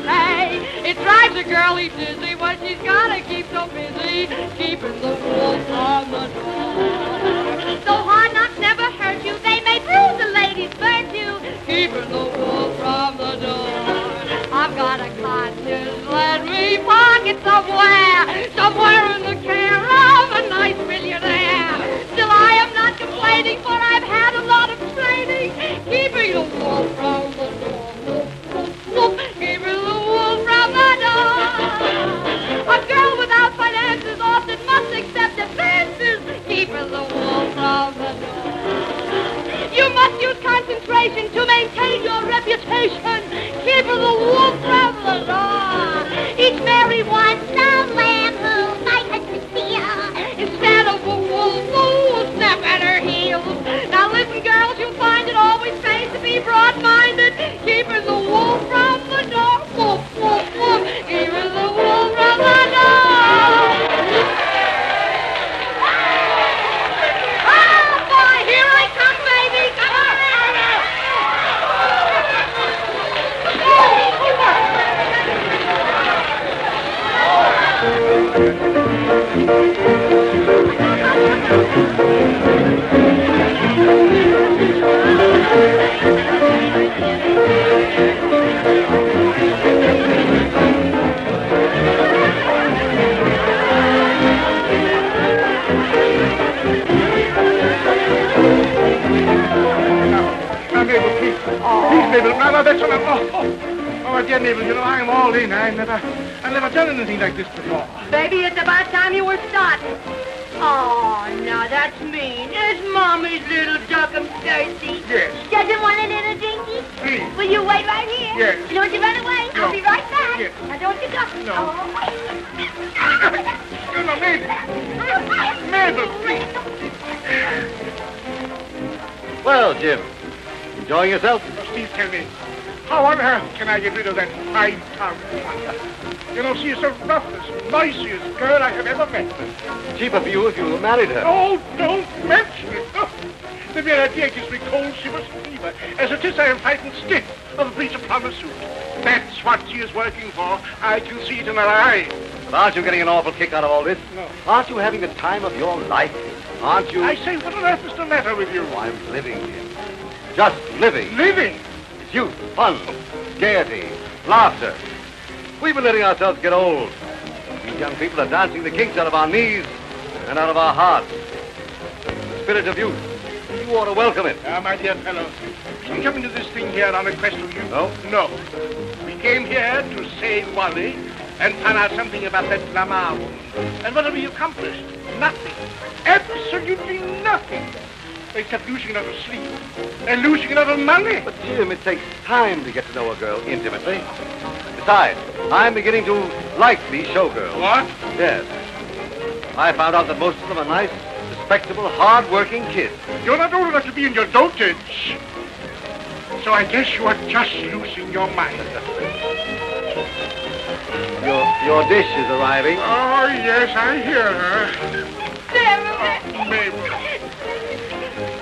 Speaker 14: It drives a girlie dizzy when she's gotta keep so busy, keeping the wolf from the door. So hard knocks never hurt you, they may bruise the lady's virtue, keeping the wolf from the door. I've got a conscience, let me park it somewhere in the care of a nice millionaire. Still I am not complaining, for I've had a lot of training, keeping the wolf from the door. Keeping the wolf from the door. A girl without finances often must accept advances, keeping the wolf from the door. You must use concentration to maintain your reputation, keeping the wolf from the door. Each Mary wants some lamb who might have to steal, instead of a wolf who will snap at her heels. Now listen, girls, you'll find it always pays to be broad-minded, keeping the wolf from the door. Wolf, wolf, wolf, keeping the wolf from the door. Oh, boy, here I come, baby. Come on.
Speaker 4: Now, Mabel, please. Please, Mabel. No, that's all. Oh, dear Mabel, you know, I'm all in. I've never done anything like this before.
Speaker 14: Baby, it's about time you were starting. Oh, now that's mean. Is Mommy's little duck thirsty?
Speaker 4: Yes.
Speaker 14: Doesn't want a little drinky?
Speaker 4: Please.
Speaker 14: Will you wait right here?
Speaker 4: Yes.
Speaker 14: Don't you run away.
Speaker 4: No.
Speaker 14: I'll be right back.
Speaker 4: Yes.
Speaker 14: Now, don't you go.
Speaker 4: No.
Speaker 14: Oh.
Speaker 4: No, Mabel. Mabel,
Speaker 1: Well, Jim, enjoying yourself?
Speaker 4: Steve, tell me, how on earth can I get rid of that fine tongue? You know, she is the roughest, noisiest girl I have ever met.
Speaker 1: Cheaper for you if you married her.
Speaker 4: Oh, don't mention it. Oh, the mere idea gives me cold shivers and fever. As it is, I am frightened stiff of a breach of promise suit. That's what she is working for. I can see it in her eye.
Speaker 1: But aren't you getting an awful kick out of all this?
Speaker 4: No.
Speaker 1: Aren't you having the time of your life? Aren't you?
Speaker 4: I say, what on earth is the matter with you?
Speaker 1: Oh, I'm living, Jim. Just living.
Speaker 4: Living?
Speaker 1: It's youth, fun, gaiety, laughter. We've been letting ourselves get old. These young people are dancing the kinks out of our knees and out of our hearts. The spirit of youth. You ought to welcome it.
Speaker 4: Ah, my dear fellow, we come into this thing here on a quest of youth.
Speaker 1: No?
Speaker 4: No. We came here to save Wally and find out something about that Lamar woman. And what have we accomplished? Nothing. Absolutely nothing. Except losing a lot of sleep and losing a lot of money.
Speaker 1: But, Jim, it takes time to get to know a girl intimately. Besides, I'm beginning to like these showgirls.
Speaker 4: What?
Speaker 1: Yes. I found out that most of them are nice, respectable, hard-working kids.
Speaker 4: You're not old enough to be in your dotage. So I guess you are just losing your mind.
Speaker 1: Your dish is arriving.
Speaker 4: Oh, yes, I hear her.
Speaker 3: There,
Speaker 4: Mabel.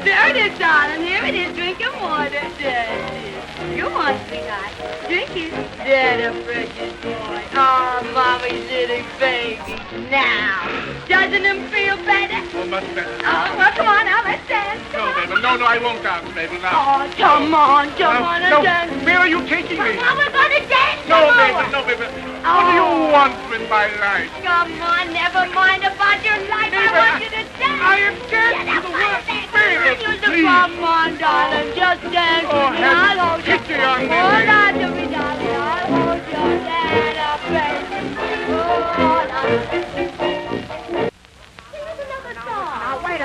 Speaker 3: there it is, darling. Here it is. Drink your water. There it is. Come on, sweetheart. Drink it. There, the precious boy. Oh, mommy's little baby. Now, doesn't him feel better?
Speaker 4: Oh, much better.
Speaker 3: Oh, well, come on now. Let's dance.
Speaker 4: No, Mabel. No, I won't dance, Mabel, now.
Speaker 3: Oh, come on and dance.
Speaker 4: Where are you taking me?
Speaker 3: Come on, we're going to dance.
Speaker 4: No,
Speaker 3: Come
Speaker 4: Mabel,
Speaker 3: on.
Speaker 4: no, Mabel. What do you want with my life?
Speaker 3: Come on, never mind about your life. I want you to dance.
Speaker 4: I am dancing
Speaker 3: Get up
Speaker 4: to the
Speaker 3: on
Speaker 4: world.
Speaker 3: the
Speaker 4: Mabel, please.
Speaker 3: Come on, darling. Just dance
Speaker 4: Oh,
Speaker 3: with me. I'll
Speaker 4: Helen,
Speaker 3: hold you.
Speaker 4: pity on me.
Speaker 3: Hold on to me, darling. I'll hold your hand up, baby. Hold on.
Speaker 2: Here's another song. Now, wait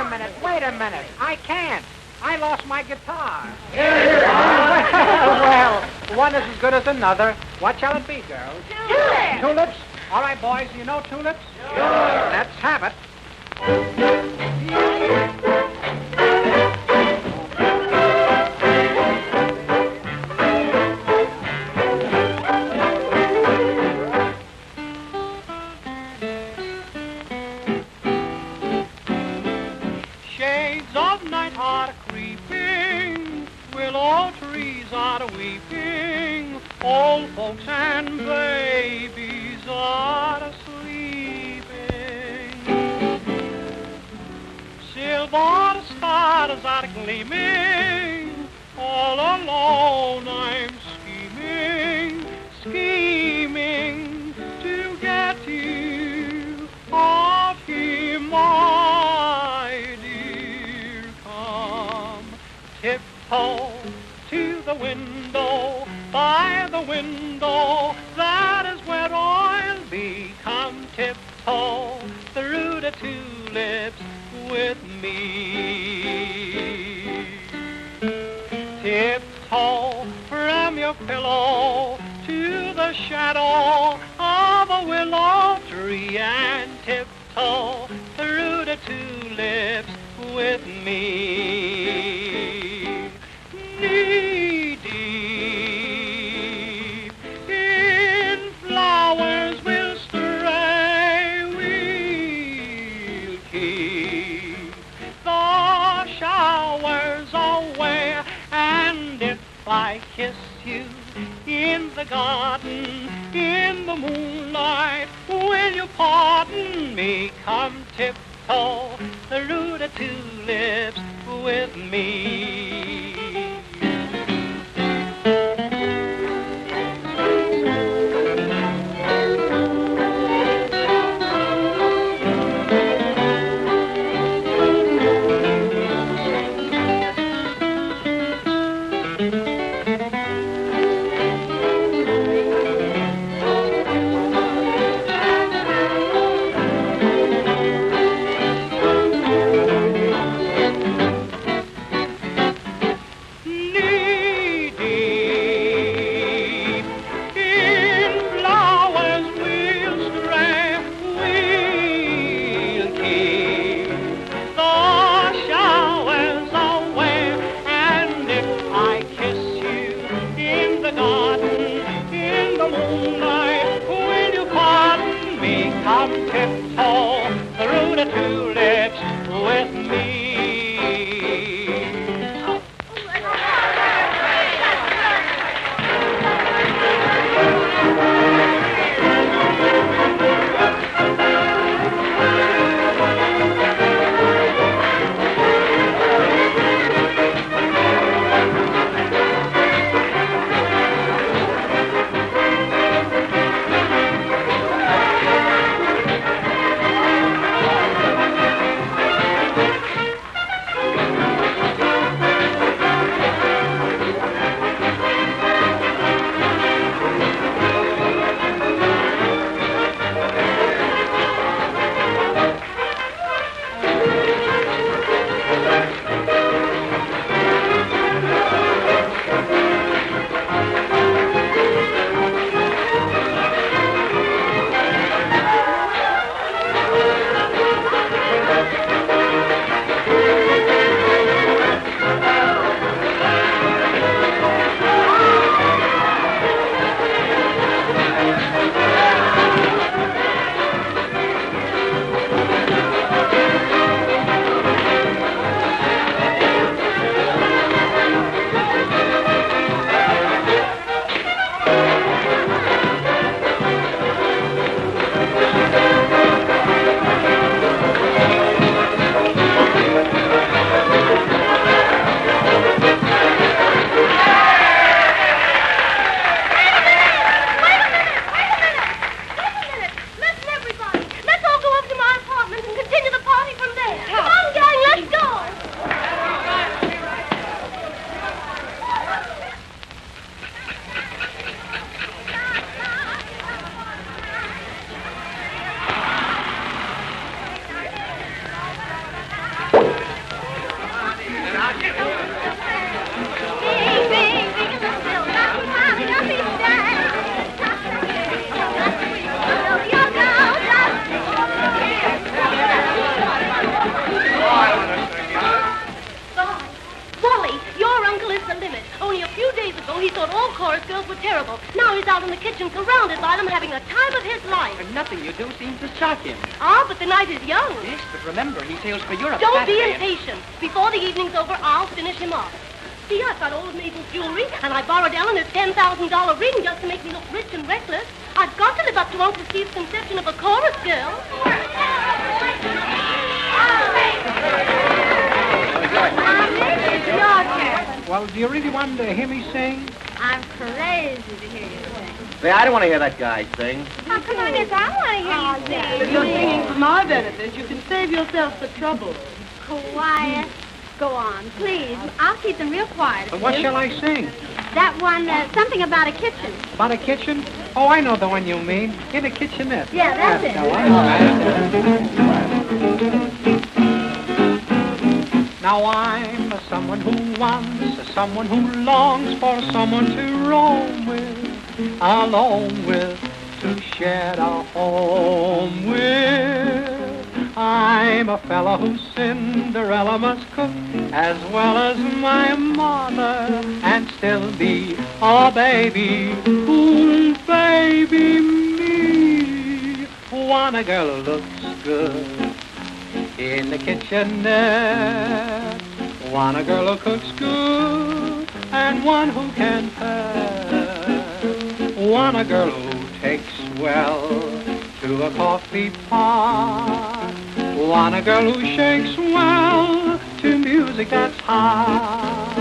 Speaker 2: a minute. I can't. I lost my guitar. Well, one is as good as another. What shall it be, girls?
Speaker 3: Tulips.
Speaker 2: Tulips? All right, boys, you know tulips? Sure. Let's have it.
Speaker 15: Shades of night are creeping, willow trees are weeping, old folks and babies are sleeping. Silver stars are gleaming, all alone I'm scheming to get you off here, my dear. Come, tiptoe to the window, by the window, that is where I'll be. Come, tiptoe through the tulips with me. Tiptoe from your pillow to the shadow of a willow tree, and tiptoe through the tulips with me. Knee deep in flowers we'll stray, we'll keep the showers away, and if I kiss you in the garden, in the moonlight, will you pardon me? Come tiptoe through the tulips with me.
Speaker 12: the limit. Only a few days ago, he thought all chorus girls were terrible. Now he's out in the kitchen surrounded by them having a time of his life.
Speaker 7: And nothing you do seems to shock him.
Speaker 12: Ah, but the night is young.
Speaker 7: Yes, but remember, he sails for Europe.
Speaker 12: Don't be
Speaker 7: Saturday.
Speaker 12: impatient. Before the evening's over, I'll finish him off. See, I've got old Mabel's jewelry, and I borrowed Eleanor's $10,000 ring just to make me look rich and reckless. I've got to live up to Uncle Steve's conception of a chorus girl.
Speaker 2: Well, do you really want to hear me sing?
Speaker 3: I'm crazy to hear you sing.
Speaker 1: Say, I don't want to hear that guy sing.
Speaker 3: Oh, come on, yes, I want to hear you sing.
Speaker 13: If you're singing for my benefit, you can save yourself the trouble.
Speaker 3: Quiet. Go on, please. I'll keep them real quiet.
Speaker 2: But what shall I sing?
Speaker 3: That one, something about a kitchen.
Speaker 2: About a kitchen? Oh, I know the one you mean. In a kitchenette.
Speaker 3: Yeah, that's it.
Speaker 2: No, I know that. Now I'm someone who wants, someone who longs for someone to roam with, alone with, to share a home with. I'm a fella whose Cinderella must cook as well as my mother, and still be a baby who'll baby me. Want a girl who looks good in the kitchenette, want a girl who cooks good, and one who can pet, want a girl who takes well to a coffee pot, want a girl who shakes well to music that's hot.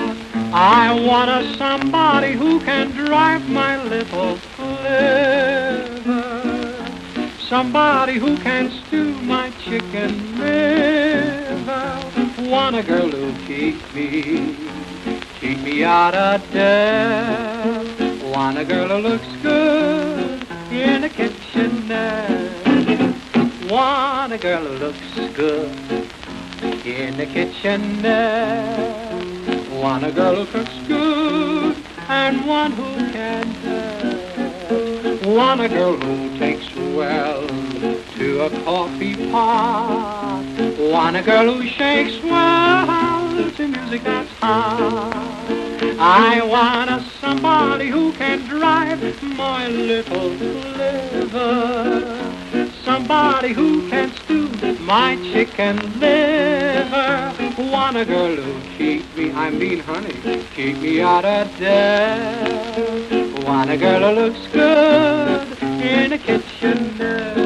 Speaker 2: I want a somebody who can drive my little flivver, somebody who can stew my chicken liver, want a girl who'll keep me out of debt, want a girl who looks good in a kitchenette, want a girl who looks good in the kitchenette, want a girl who cooks good and one who can tell, want a girl who takes well to a coffee pot, want a girl who shakes well to music that's hot. I want a somebody who can drive my little liver, somebody who can stew my chicken liver, want a girl who'll keep me, I mean honey, keep me out of debt, want a girl who looks good in a kitchenette.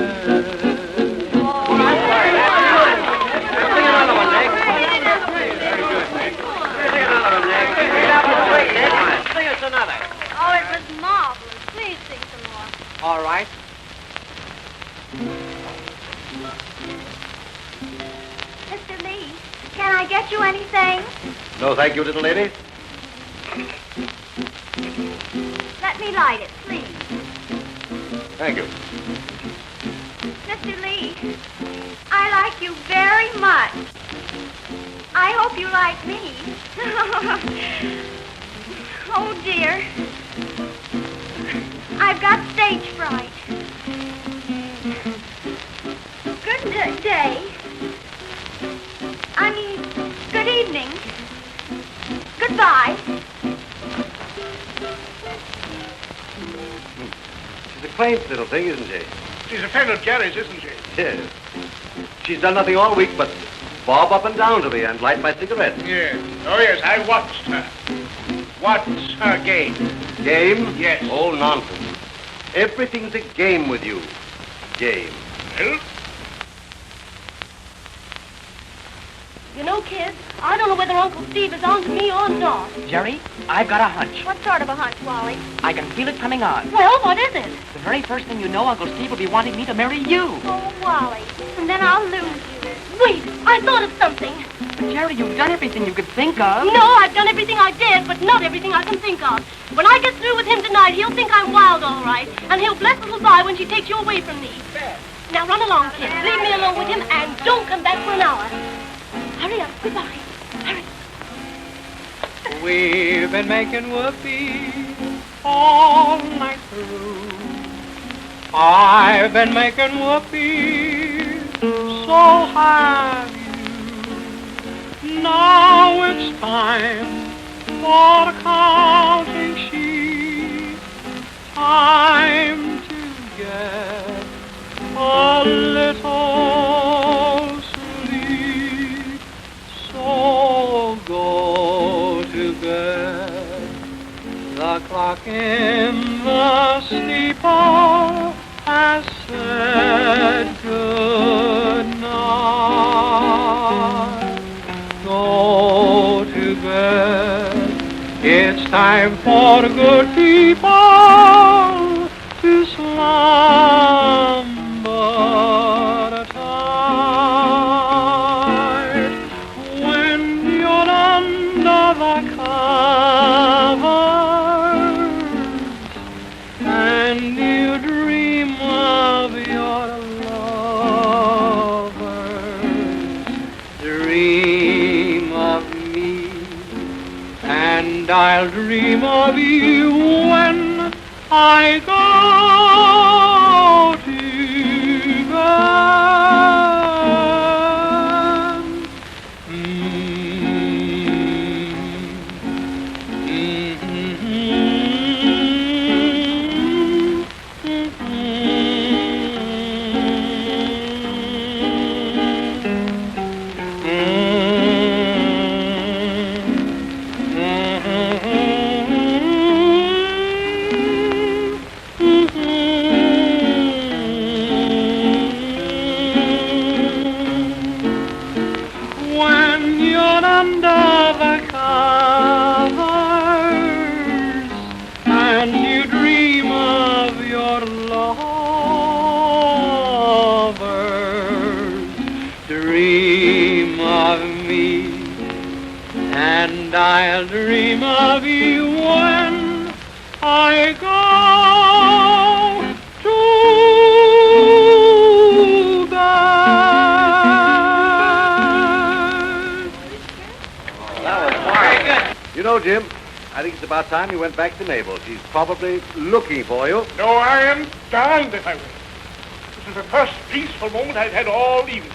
Speaker 3: Oh, it was marvelous. Please sing some more.
Speaker 2: All right.
Speaker 3: Mr. Lee, can I get you anything?
Speaker 1: No, thank you, little lady.
Speaker 3: Let me light it, please.
Speaker 1: Thank you.
Speaker 3: Mr. Lee, I like you very much. I hope you like me. Oh, dear. I've got stage fright. Good day. I mean, good evening. Goodbye.
Speaker 1: She's a quaint little thing, isn't she?
Speaker 4: She's a friend of Jerry's, isn't she?
Speaker 1: Yes. She's done nothing all week but bob up and down to me and light my cigarette.
Speaker 4: Yes. Oh, yes, I watched her. What's her game?
Speaker 1: Game?
Speaker 4: Yes.
Speaker 1: Oh, nonsense. Everything's a game with you. Game.
Speaker 4: Well?
Speaker 12: You know, kids, I don't know whether Uncle Steve is on to me or not.
Speaker 7: Jerry, I've got a hunch.
Speaker 3: What sort of a hunch, Wally?
Speaker 7: I can feel it coming on.
Speaker 12: Well, what is it?
Speaker 7: The very first thing you know, Uncle Steve will be wanting me to marry you.
Speaker 3: Oh, Wally. And then I'll lose you.
Speaker 12: Wait, I thought of something.
Speaker 7: But Jerry, you've done everything you could think of.
Speaker 12: No, I've done everything I did, but not everything I can think of. When I get through with him tonight, he'll think I'm wild, all right, and he'll bless little Vi when she takes you away from me. Now run along, kids. Leave me alone with him, and don't come back for an hour. Hurry up. Goodbye. Hurry.
Speaker 2: We've been making whoopee all night through. I've been making whoopee, so have you. Now it's time
Speaker 15: for counting sheep, time to get a little sleep. So go to bed. The clock in the steeple has said good night. Go to bed. It's time for good people to slumber tight. When you're under the covers and you dream of your lovers, dream of me, and I'll dream of you when I go to bed. And I'll dream of you when I go to bed.
Speaker 1: That was very good. You know, Jim, I think it's about time you went back to Mabel. She's probably looking for you.
Speaker 4: No, I am darned if I will. This is the first peaceful moment I've had all evening.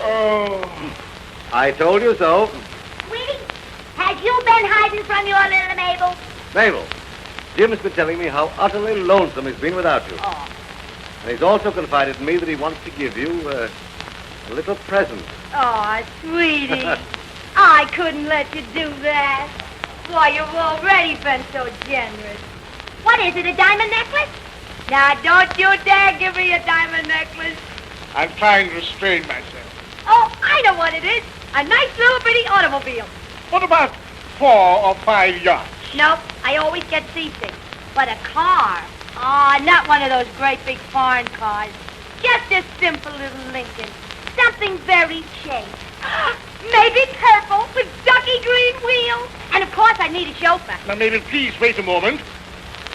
Speaker 4: Oh.
Speaker 1: I told you so.
Speaker 14: Winnie, have you been hiding from your little Mabel?
Speaker 1: Mabel, Jim's been telling me how utterly lonesome he's been without you.
Speaker 14: Oh.
Speaker 1: And he's also confided to me that he wants to give you a little present.
Speaker 14: Oh, sweetie. I couldn't let you do that. Why, you've already been so generous. What is it, a diamond necklace? Now, don't you dare give me a diamond necklace.
Speaker 4: I'm trying to restrain myself.
Speaker 14: Oh, I know what it is. A nice little bitty automobile.
Speaker 4: What about 4 or 5 yachts?
Speaker 14: Nope, I always get seasick. But a car. Oh, not one of those great big foreign cars. Just a simple little Lincoln. Something very chaste. Maybe purple with ducky green wheels. And of course I need a chauffeur.
Speaker 4: Now, Mabel, please wait a moment.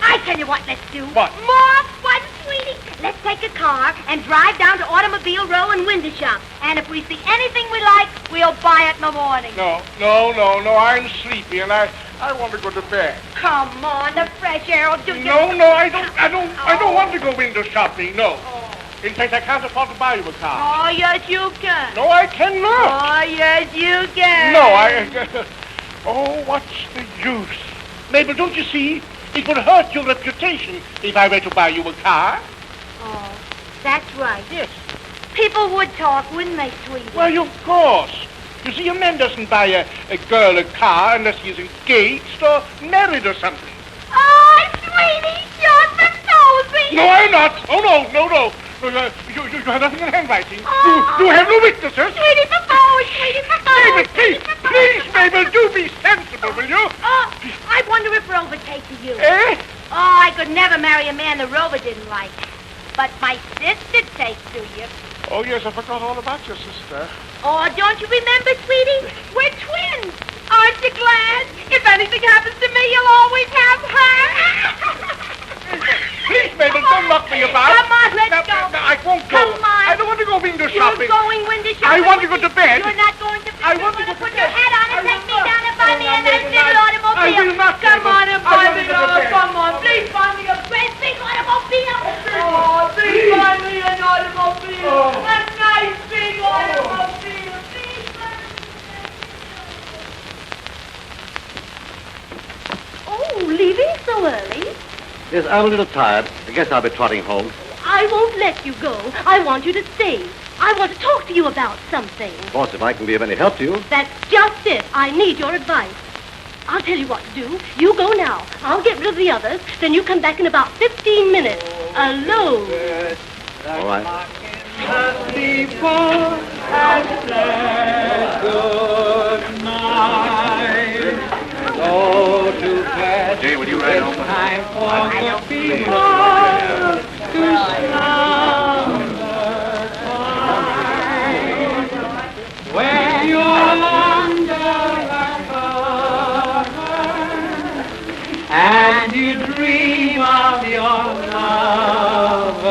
Speaker 14: I tell you what, let's do.
Speaker 4: What?
Speaker 14: More fun, sweetie. Let's take a car and drive down to Automobile Row and window shop. And if we see anything we like, we'll buy it in the morning.
Speaker 4: No. I'm sleepy and I want to go to bed.
Speaker 14: Come on, the fresh air will do you.
Speaker 4: No, I don't want to go window shopping, no. Oh. In fact, I can't afford to buy you a car.
Speaker 14: Oh, yes, you can.
Speaker 4: No, I cannot.
Speaker 14: Oh, yes, you can.
Speaker 4: No, Oh, what's the use? Mabel, don't you see? It would hurt your reputation if I were to buy you a car.
Speaker 14: Oh, that's right.
Speaker 4: Yes.
Speaker 14: People would talk, wouldn't they, sweetie?
Speaker 4: Well, of course. You see, a man doesn't buy a girl a car unless he's engaged or married or something.
Speaker 14: Oh, sweetie, you're so nosy.
Speaker 4: No, I'm not. Oh, no. You have nothing in handwriting. Oh. You have no witnesses.
Speaker 14: Sweetie, propose.
Speaker 4: Mabel, please, Mabel, do be sensible, will you?
Speaker 14: Oh, I wonder if Rover takes to you.
Speaker 4: Eh?
Speaker 14: Oh, I could never marry a man that Rover didn't like. But my sister takes to you.
Speaker 4: Oh, yes, I forgot all about your sister.
Speaker 14: Oh, don't you remember, sweetie? We're twins. Aren't you glad? If anything happens to me, you'll always have her.
Speaker 4: Please, Mabel, don't knock me about.
Speaker 14: Come on, let's go.
Speaker 4: No, I won't go.
Speaker 14: Come on.
Speaker 4: I don't want to go window shopping.
Speaker 14: You're going window shopping.
Speaker 4: I want to go to bed.
Speaker 14: You're not going to bed.
Speaker 4: I want to go to
Speaker 14: put
Speaker 4: bed.
Speaker 14: your head on and take me down and buy me a nice little automobile.
Speaker 4: I will not.
Speaker 14: Come on and buy me
Speaker 4: a
Speaker 14: Come on, please buy me a great big automobile. Oh, please buy me an automobile. A nice big automobile. Please buy me.
Speaker 12: so early?
Speaker 1: Yes, I'm a little tired. I guess I'll be trotting home.
Speaker 12: I won't let you go. I want you to stay. I want to talk to you about something.
Speaker 1: Of course, if I can be of any help to you.
Speaker 12: That's just it. I need your advice. I'll tell you what to do. You go now. I'll get rid of the others. Then you come back in about 15 minutes. Alone.
Speaker 1: All right.
Speaker 6: Jay, will you ride home?
Speaker 15: When you're under the covers and you dream of your lovers,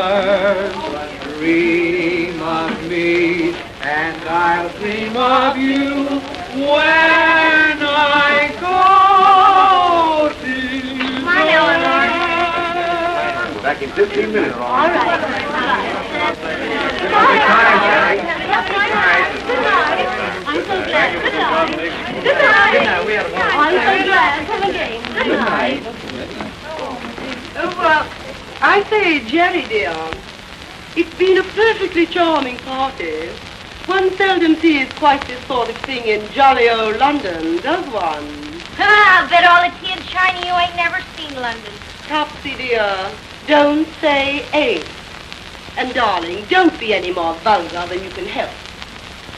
Speaker 15: dream of me and I'll dream of you when I go to
Speaker 14: Come on, Eleanor.
Speaker 1: Back in 15 minutes.
Speaker 12: All right. I'm so glad. Good night. Good night. I'm so glad. Come again. Good night.
Speaker 13: Oh, well, I say, Jerry, dear, it's been a perfectly charming party. One seldom sees quite this sort of thing in jolly old London, does one?
Speaker 14: Ah, bet all the tea and shiny you ain't never seen London.
Speaker 13: Topsy, dear, don't say ain't. And, darling, don't be any more vulgar than you can help.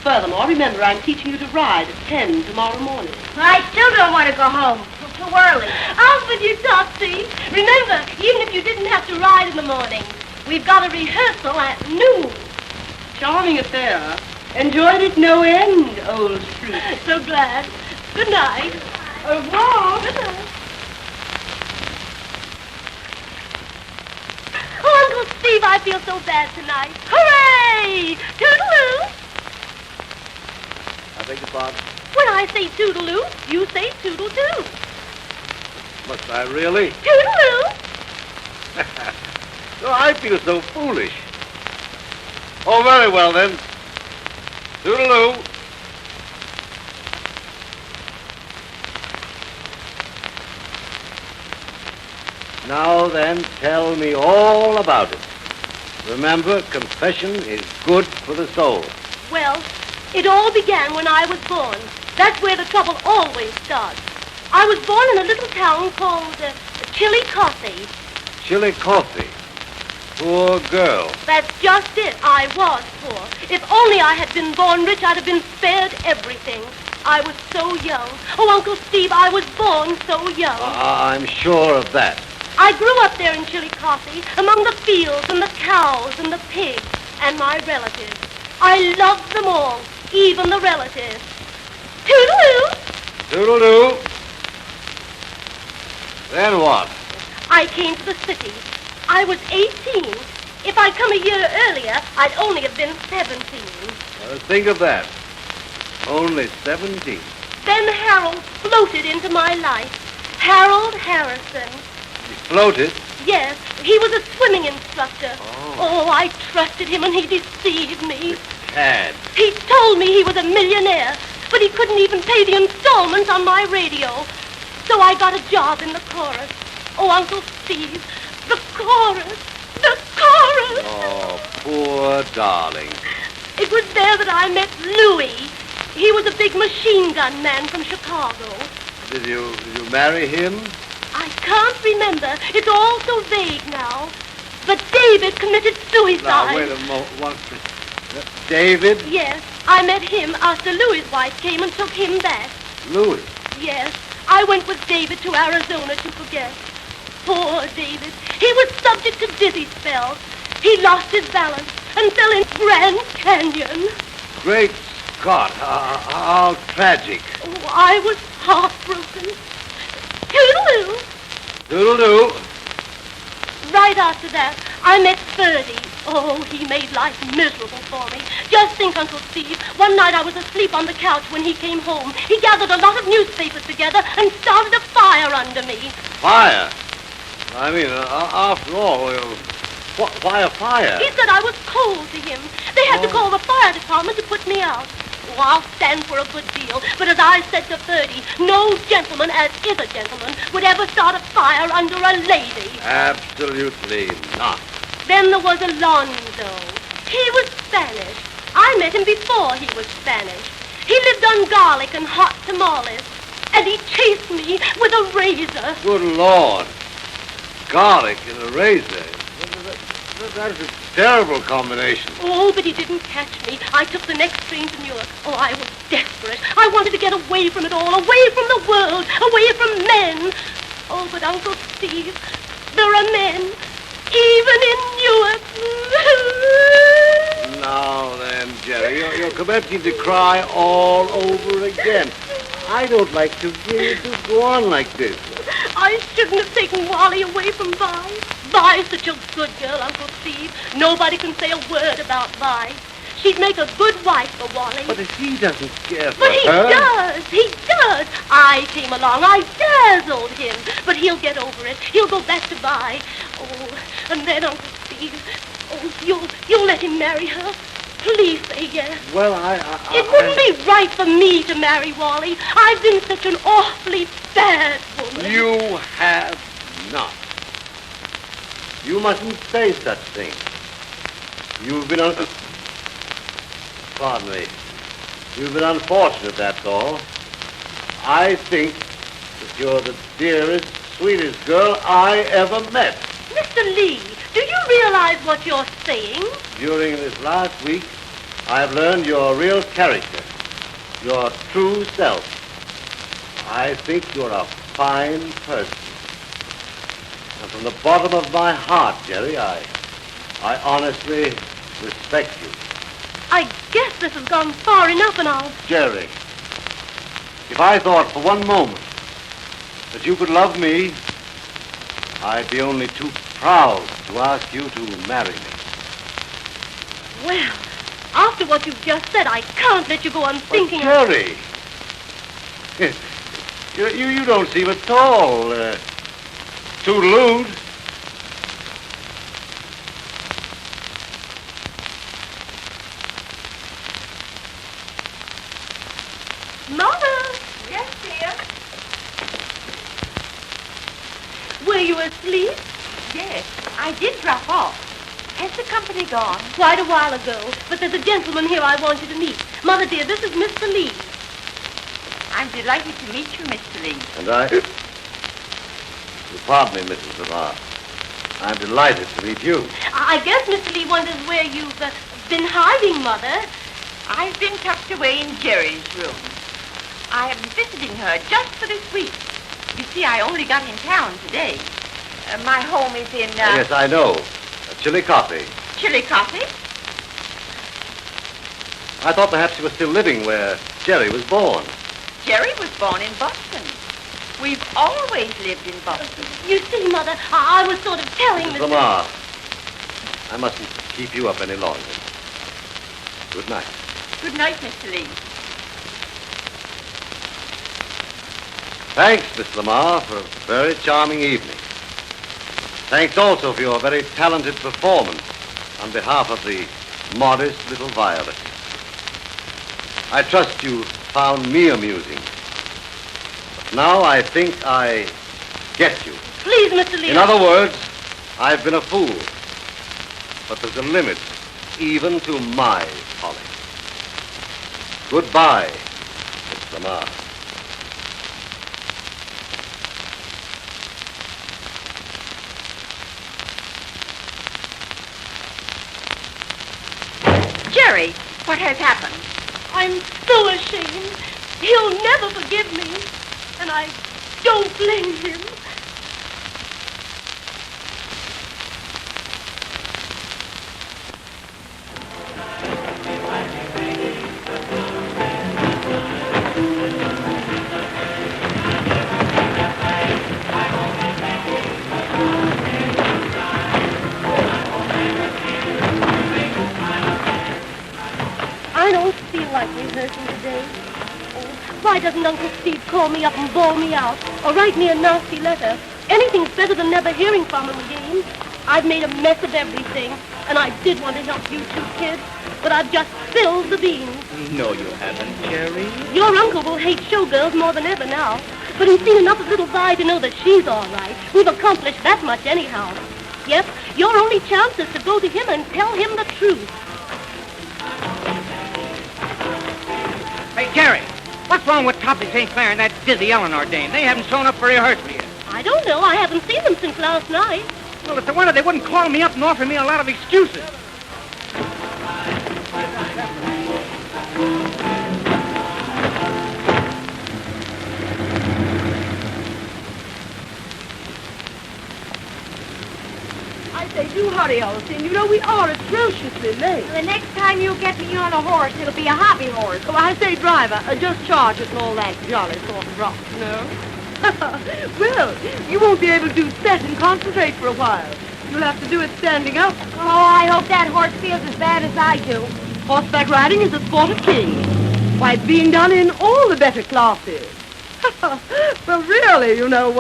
Speaker 13: Furthermore, remember, I'm teaching you to ride at 10 tomorrow morning.
Speaker 14: I still don't want to go home. It's too early.
Speaker 12: Off with you, Topsy. Remember, even if you didn't have to ride in the morning, we've got a rehearsal at noon.
Speaker 13: Charming affair. Enjoyed it no end, old fruit.
Speaker 12: So glad. Good night.
Speaker 13: Au revoir.
Speaker 12: Good night. Oh, Uncle Steve, I feel so bad tonight. Hooray! Toodaloo!
Speaker 1: I beg your pardon?
Speaker 12: When I say toodaloo, you say toodle too.
Speaker 1: Must I really?
Speaker 12: Toodaloo!
Speaker 1: Oh, I feel so foolish. Oh, very well, then. Toodaloo. Now then, tell me all about it. Remember, confession is good for the soul.
Speaker 12: Well, it all began when I was born. That's where the trouble always starts. I was born in a little town called Chillicothe.
Speaker 1: Chillicothe. Poor girl.
Speaker 12: That's just it. I was poor. If only I had been born rich, I'd have been spared everything. I was so young. Oh, Uncle Steve, I was born so young.
Speaker 1: I'm sure of that.
Speaker 12: I grew up there in Chillicothe, among the fields and the cows and the pigs and my relatives. I loved them all, even the relatives. Toodaloo!
Speaker 1: Toodaloo. Then what?
Speaker 12: I came to the city. I was 18. If I'd come a year earlier, I'd only have been 17.
Speaker 1: Think of that. Only 17.
Speaker 12: Then Harold floated into my life. Harold Harrison.
Speaker 1: He floated?
Speaker 12: Yes, he was a swimming instructor. Oh, I trusted him and he deceived me.
Speaker 1: Cad.
Speaker 12: He told me he was a millionaire, but he couldn't even pay the installments on my radio. So I got a job in the chorus. Oh, Uncle Steve, the chorus, the chorus.
Speaker 1: Oh, poor darling.
Speaker 12: It was there that I met Louis. He was a big machine gun man from Chicago.
Speaker 1: Did you marry him?
Speaker 12: I can't remember. It's all so vague now. But David committed suicide.
Speaker 1: Now, wait a moment. David?
Speaker 12: Yes, I met him after Louis' wife came and took him back.
Speaker 1: Louis?
Speaker 12: Yes, I went with David to Arizona to forget. Poor David. He was subject to dizzy spells. He lost his balance and fell in Grand Canyon.
Speaker 1: Great Scott, how tragic.
Speaker 12: Oh, I was heartbroken. Toodaloo.
Speaker 1: Toodaloo.
Speaker 12: Right after that, I met Ferdy. Oh, he made life miserable for me. Just think, Uncle Steve, one night I was asleep on the couch when he came home. He gathered a lot of newspapers together and started a fire under me.
Speaker 1: Fire? I mean, after all, why a fire?
Speaker 12: He said I was cold to him. They had to call the fire department to put me out. Oh, I'll stand for a good deal. But as I said to 30, no gentleman, as is a gentleman, would ever start a fire under a lady.
Speaker 1: Absolutely not.
Speaker 12: Then there was Alonzo. He was Spanish. I met him before he was Spanish. He lived on garlic and hot tamales. And he chased me with a razor.
Speaker 1: Good Lord. Garlic and a razor. That's a terrible combination.
Speaker 12: Oh, but he didn't catch me. I took the next train to Newark. Oh, I was desperate. I wanted to get away from it all, away from the world, away from men. Oh, but Uncle Steve, there are men, even in Newark.
Speaker 1: Now then, Jerry, you're commencing to cry all over again. I don't like to hear you go on like this.
Speaker 12: I shouldn't have taken Wally away from Vi. Vi's such a good girl, Uncle Steve. Nobody can say a word about Vi. She'd make a good wife for Wally.
Speaker 1: But if he doesn't care for
Speaker 12: But he
Speaker 1: her...
Speaker 12: does. He does. I came along. I dazzled him. But he'll get over it. He'll go back to Vi. Oh, and then, Uncle Steve, oh, you'll let him marry her? Please say yes.
Speaker 1: Well,
Speaker 12: It wouldn't be right for me to marry Wally. I've been such an awfully bad woman.
Speaker 1: You have not. You mustn't say such things. You've been Pardon me. You've been unfortunate, that's all. I think that you're the dearest, sweetest girl I ever met.
Speaker 12: Mr. Lee, do you realize what you're saying?
Speaker 1: During this last week, I've learned your real character, your true self. I think you're a fine person. And from the bottom of my heart, Jerry, I honestly respect you.
Speaker 12: I guess this has gone far enough, and I'll...
Speaker 1: Jerry, if I thought for one moment that you could love me, I'd be only too proud to ask you to marry me.
Speaker 12: Well, after what you've just said, I can't let you go on thinking...
Speaker 1: But Jerry, you don't seem at all too lewd.
Speaker 12: Mother!
Speaker 10: Yes, dear?
Speaker 12: Were you asleep?
Speaker 10: Yes, I did drop off. Has the company gone?
Speaker 12: Quite a while ago, but there's a gentleman here I want you to meet. Mother, dear, this is Mr. Lee.
Speaker 10: I'm delighted to meet you, Mr. Lee.
Speaker 1: And pardon me, Mrs. Lamar. I'm delighted to meet you.
Speaker 12: I guess Mr. Lee wonders where you've been hiding, Mother.
Speaker 10: I've been tucked away in Jerry's room. I am visiting her just for this week. You see, I only got in town today. My home is in...
Speaker 1: Yes, I know. Chillicothe.
Speaker 10: Chillicothe?
Speaker 1: I thought perhaps you were still living where Jerry was born.
Speaker 10: Jerry was born in Boston. We've always lived in Boston.
Speaker 12: You see, Mother, I was sort of telling
Speaker 1: Mrs.
Speaker 12: Mr.
Speaker 1: Lamar, I mustn't keep you up any longer. Good night.
Speaker 10: Good night, Mr. Lee.
Speaker 1: Thanks, Miss Lamar, for a very charming evening. Thanks also for your very talented performance on behalf of the modest little Violet. I trust you found me amusing. But now I think I get you.
Speaker 12: Please, Mr. Lee.
Speaker 1: In other words, I've been a fool. But there's a limit even to my folly. Goodbye, Miss Lamar.
Speaker 10: Jerry, what has happened?
Speaker 12: I'm so ashamed. He'll never forgive me. And I don't blame him. I don't feel like rehearsing today. Oh, why doesn't Uncle Steve call me up and bawl me out or write me a nasty letter? Anything's better than never hearing from him again. I've made a mess of everything, and I did want to help you two kids, but I've just spilled the beans.
Speaker 7: No, you haven't, Jerry.
Speaker 12: Your uncle will hate showgirls more than ever now, but he's seen enough of little Vi to know that she's all right. We've accomplished that much anyhow. Yes, your only chance is to go to him and tell him the truth.
Speaker 7: Hey, Jerry, what's wrong with Toppy St. Clair and that dizzy Eleanor dame? They haven't shown up for rehearsal yet.
Speaker 12: I don't know. I haven't seen them since last night.
Speaker 7: Well, it's a wonder they wouldn't call me up and offer me a lot of excuses.
Speaker 13: I say, do hurry, Austin. You know we are atrociously late.
Speaker 14: The next time you get me on a horse, it'll be a hobby horse.
Speaker 13: Oh, I say, driver, just charge it and all that jolly sort of rot, no? Well, you won't be able to set and concentrate for a while. You'll have to do it standing up.
Speaker 14: Oh, I hope that horse feels as bad as I do.
Speaker 13: Horseback riding is a sport of kings. Why, it's being done in all the better classes. Well, really, you know,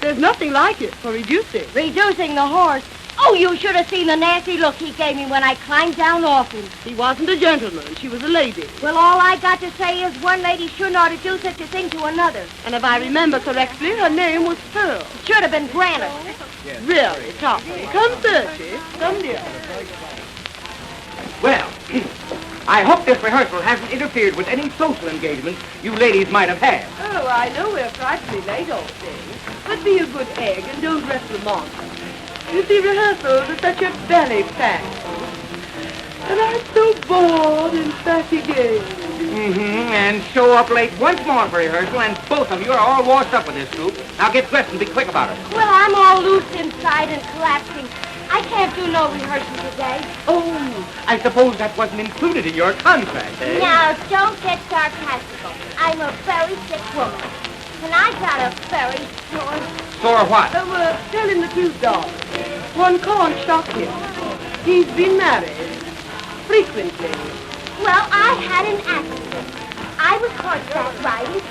Speaker 13: there's nothing like it for reducing.
Speaker 14: Reducing the horse? Oh, you should have seen the nasty look he gave me when I climbed down off him.
Speaker 13: He wasn't a gentleman. She was a lady.
Speaker 14: Well, all I got to say is one lady shouldn't ought to do such a thing to another.
Speaker 13: And if I remember correctly, her name was Tearle.
Speaker 14: Should have been Gran.
Speaker 13: Yes. Really, Toppy. Come 30. Come dear.
Speaker 7: Well, I hope this rehearsal hasn't interfered with any social engagements you ladies might have had.
Speaker 13: Oh, I know we're frightfully late, old thing. But be a good egg and don't rest Lamont. You see, rehearsals are such a belly pack. And I'm so bored and fatigued.
Speaker 7: And show up late once more for rehearsal, and both of you are all washed up with this soup. Now get dressed and be quick about it.
Speaker 14: Well, I'm all loose inside and collapsing. I can't do no rehearsal today.
Speaker 7: Oh, I suppose that wasn't included in your contract, eh?
Speaker 14: Now, don't get sarcastical. I'm a very sick woman. And I got a very
Speaker 7: Sore what?
Speaker 13: Tell him the truth, dog. One can't shock him. He's been married. Frequently.
Speaker 14: Well, I had an accident. I was horseback riding.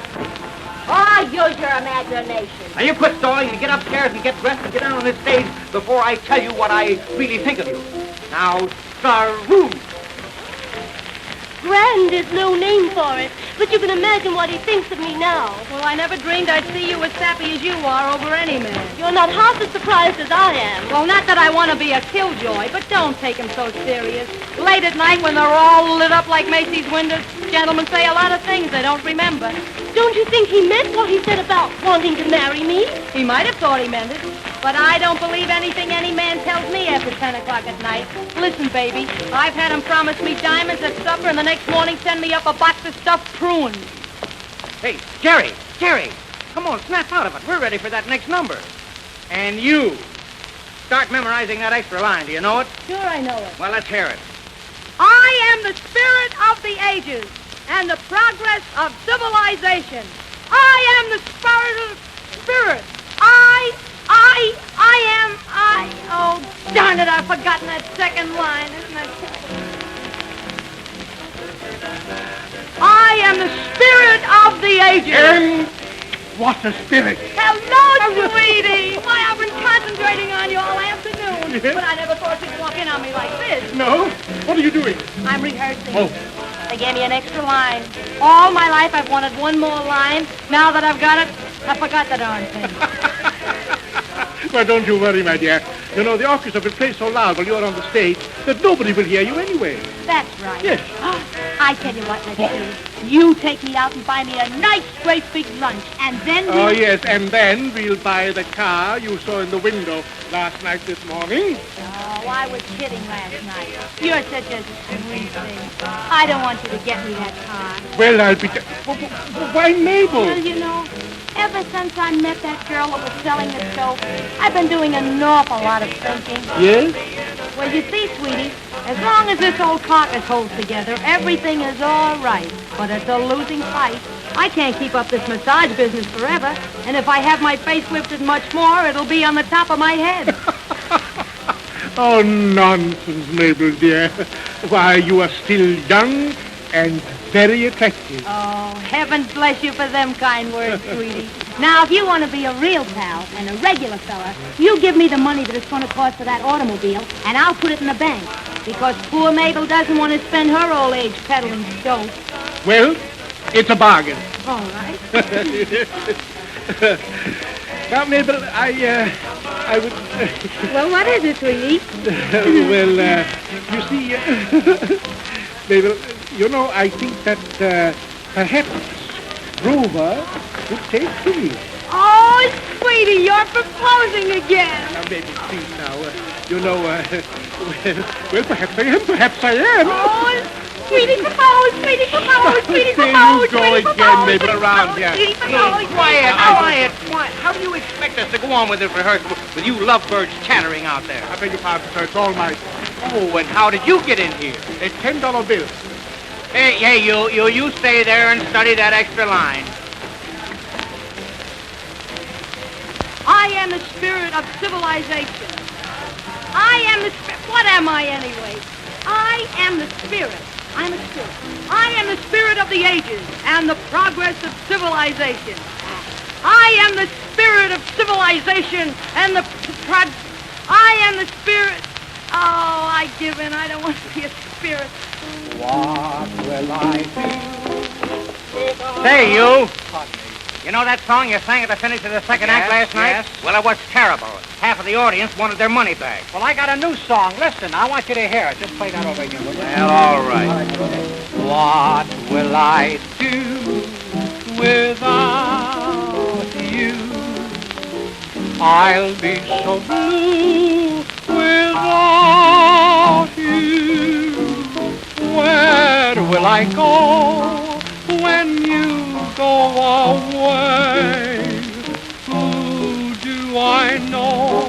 Speaker 14: Oh, use your imagination.
Speaker 7: Now you quit stalling and get upstairs and get dressed and get down on this stage before I tell you what I really think of you. Now, Thru.
Speaker 12: Grand is no name for it, but you can imagine what he thinks of me now.
Speaker 10: Well, I never dreamed I'd see you as sappy as you are over any man.
Speaker 12: You're not half as surprised as I am.
Speaker 10: Well, not that I want to be a killjoy, but don't take him so serious. Late at night when they're all lit up like Macy's windows, gentlemen say a lot of things they don't remember.
Speaker 12: Don't you think he meant what he said about wanting to marry me?
Speaker 10: He might have thought he meant it, but I don't believe anything any man tells me after 10 o'clock at night. Listen, baby, I've had him promise me diamonds at supper and the next morning send me up a box of stuffed prunes.
Speaker 7: Hey, Jerry, come on, snap out of it. We're ready for that next number. And you, start memorizing that extra line. Do you know it?
Speaker 10: Sure, I know it.
Speaker 7: Well, let's hear it.
Speaker 10: I am the spirit of the ages and the progress of civilization. I am the spirit. Oh, darn it, I've forgotten that second line. Isn't that... I am the spirit of the ages.
Speaker 4: And what a spirit.
Speaker 10: Hello, sweetie. Why, I've been concentrating on you all afternoon.
Speaker 4: Yes?
Speaker 10: But I never thought you'd walk in on me like this.
Speaker 4: No? What are you doing?
Speaker 10: I'm rehearsing.
Speaker 4: Oh.
Speaker 10: They gave me an extra line. All my life I've wanted one more line. Now that I've got it, I forgot the darn thing.
Speaker 4: Well, don't you worry, my dear. You know, the orchestra will play so loud while you're on the stage that nobody will hear you anyway.
Speaker 10: That's right.
Speaker 4: Yes.
Speaker 10: I tell you what, let's do. You take me out and buy me a nice, great big lunch, and then we'll...
Speaker 4: Oh, yes, and then we'll buy the car you saw in the window last night this morning.
Speaker 10: Oh, I was kidding last night. You're such a sweet thing. I don't want you to get me that car.
Speaker 4: Well, I'll be... Why, Mabel?
Speaker 10: Well, you know, ever since I met that girl that was selling the show, I've been doing an awful lot of thinking.
Speaker 4: Yes?
Speaker 10: Well, you see, sweetie, as long as this old carcass holds together, everything is all right. But it's a losing fight. I can't keep up this massage business forever. And if I have my face lifted much more, it'll be on the top of my head.
Speaker 4: Oh, nonsense, Mabel, dear. Why, you are still young, and very attractive.
Speaker 5: Oh, heaven bless you for them kind words, sweetie. Now, if you want to be a real pal and a regular fella, you give me the money that it's going to cost for that automobile, and I'll put it in the bank. Because poor Mabel doesn't want to spend her old age peddling dope.
Speaker 4: Well, it's a bargain.
Speaker 5: All right.
Speaker 4: Now, Mabel, I would...
Speaker 5: Well, what is it, sweetie?
Speaker 4: Well, you see, Mabel, you know, I think that perhaps Grover would take to me.
Speaker 5: Oh, sweetie, you're proposing again.
Speaker 4: Now, Mabel, please now, you know, well, perhaps I am.
Speaker 5: Oh, sweetie, propose, sweetie, propose, sweetie,
Speaker 4: There
Speaker 5: propose,
Speaker 4: you go
Speaker 5: sweetie,
Speaker 4: again,
Speaker 5: propose,
Speaker 4: Mabel,
Speaker 5: sweetie,
Speaker 4: around
Speaker 5: propose,
Speaker 4: here.
Speaker 5: sweetie, propose,
Speaker 17: Quiet,
Speaker 5: quiet.
Speaker 17: quiet. How do you expect us to go on with this rehearsal with you lovebirds chattering out there?
Speaker 4: I beg your pardon, sir. It's all my...
Speaker 17: Oh, and how did you get in here?
Speaker 4: A $10 bill.
Speaker 17: Hey, you stay there and study that extra line.
Speaker 10: I am the spirit of civilization. I am the spirit. What am I anyway? I am the spirit. I'm a spirit. I am the spirit of the ages and the progress of civilization. I am the spirit of civilization and the I am the spirit. Oh, I give in. I don't want to be a spirit.
Speaker 15: What will I do?
Speaker 17: Say, you. You know that song you sang at the finish of the second act last night?
Speaker 15: yes.
Speaker 17: Well, it was terrible. Half of the audience wanted their money back.
Speaker 15: Well, I got a new song. Listen, I want you to hear it. Just play that over again, will you?
Speaker 17: Well, all right.
Speaker 15: What will I do without you? I'll be so blue without you. Where will I go when you go away? Who do I know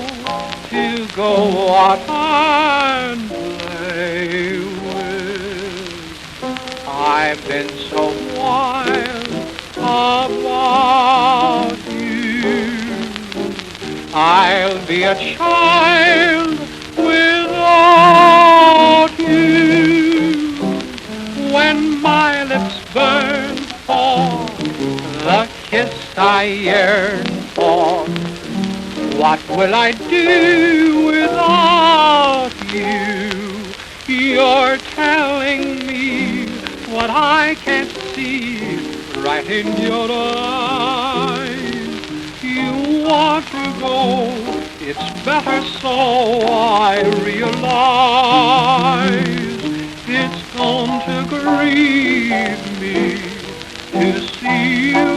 Speaker 15: to go out and play with? I've been so wild about you. I'll be a child without you. When my lips burn for the kiss I yearn for, what will I do without you? You're telling me what I can't see right in your eyes. You want to go, it's better so, I realize. It's going to grieve me to see you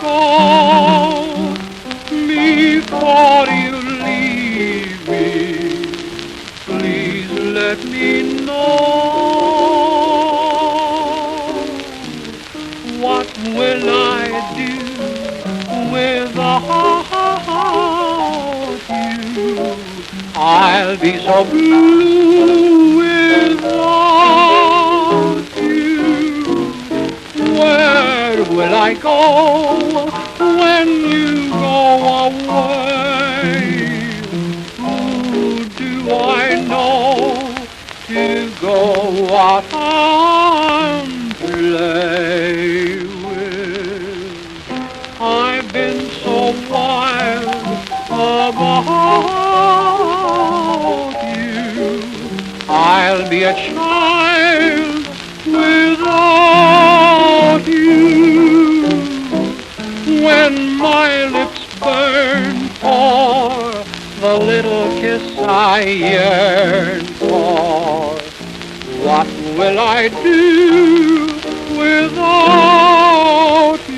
Speaker 15: go before you leave me. Please let me know. What will I do without you? I'll be so blue without you. Where will I go when you go away? Who do I know to go out and play with? I've been so wild about you. I'll be a child without you. When my lips burn for the little kiss I yearn for, what will I do without you?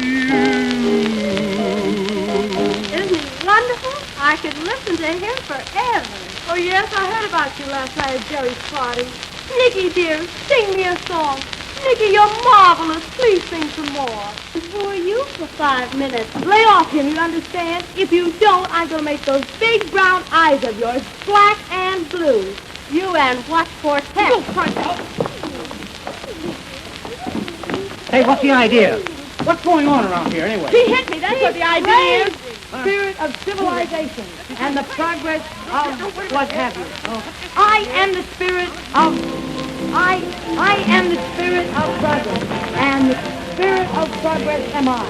Speaker 9: Isn't it wonderful? I could listen to him forever. Oh, yes, I heard about you last night at Jerry's party. Nicky, dear, sing me a song. Nicky, you're marvelous. Please sing some more. Who are you for 5 minutes? Lay off him, you understand? If you don't, I'm going to make those big brown eyes of yours black and blue. You and what quartet?
Speaker 8: Hey, what's the idea? What's going on around here, anyway?
Speaker 9: He hit me. That's what the idea is.
Speaker 10: Spirit of civilization and the progress of what have you. I am the spirit of
Speaker 3: I am the spirit of progress, and the spirit of progress am I.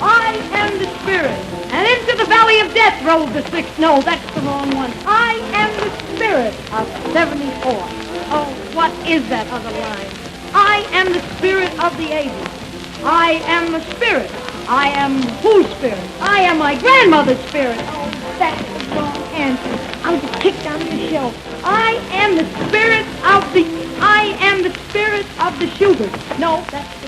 Speaker 3: I am the spirit, and into the valley of death rolled the sixth. No, that's the wrong one. I am the spirit of 74. Oh, what is that other line? I am the spirit of the 80s. I am the spirit. I am whose spirit? I am my grandmother's spirit. Oh, that's the wrong answer. I'll just kick down your shelf. I am the spirit of the... I am the spirit of the Schubert. No, that's the...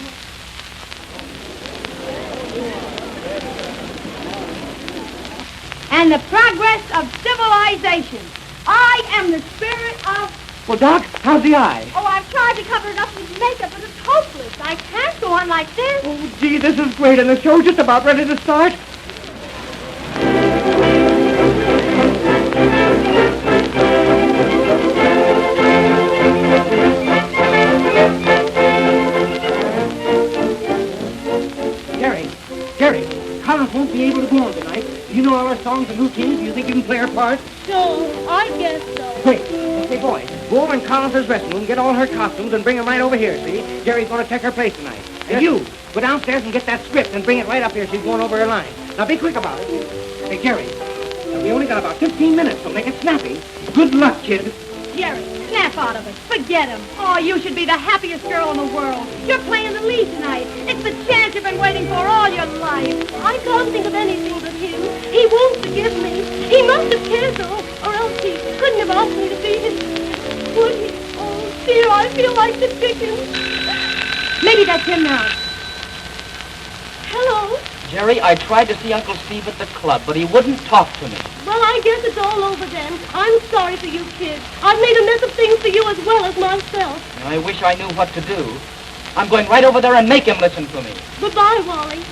Speaker 3: And the progress of civilization. I am the spirit of...
Speaker 8: Well, Doc, how's the eye?
Speaker 3: Oh, I've tried to cover it up with makeup, but it's hopeless. I can't go on like this.
Speaker 8: Oh, gee, this is great, and the show's just about ready to start. Jerry, Conway won't be able to go on tonight. Do you know all our songs and routines? Do you think you can play our part?
Speaker 12: So, I guess so.
Speaker 8: Quick, hey, boys, go over in Collins's dressing room, get all her costumes, and bring them right over here, see? Jerry's going to take her place tonight. And you, go downstairs and get that script and bring it right up here. She's going over her line. Now, be quick about it. Hey, Jerry, we only got about 15 minutes, so make it snappy. Good luck, kid.
Speaker 3: Jerry, snap out of it. Forget him. Oh, you should be the happiest girl in the world. You're playing the lead tonight. It's the chance you've been waiting for all your life.
Speaker 12: I can't think of anything but him. He won't forgive me. He must have cared though, or else he couldn't have asked me to be his... Would he? Oh, dear, I feel like the chicken.
Speaker 3: Maybe that's him now.
Speaker 12: Hello?
Speaker 7: Jerry, I tried to see Uncle Steve at the club, but he wouldn't talk to me.
Speaker 12: Well, I guess it's all over then. I'm sorry for you kids. I've made a mess of things for you as well as myself.
Speaker 7: I wish I knew what to do. I'm going right over there and make him listen to me.
Speaker 12: Goodbye, Wally.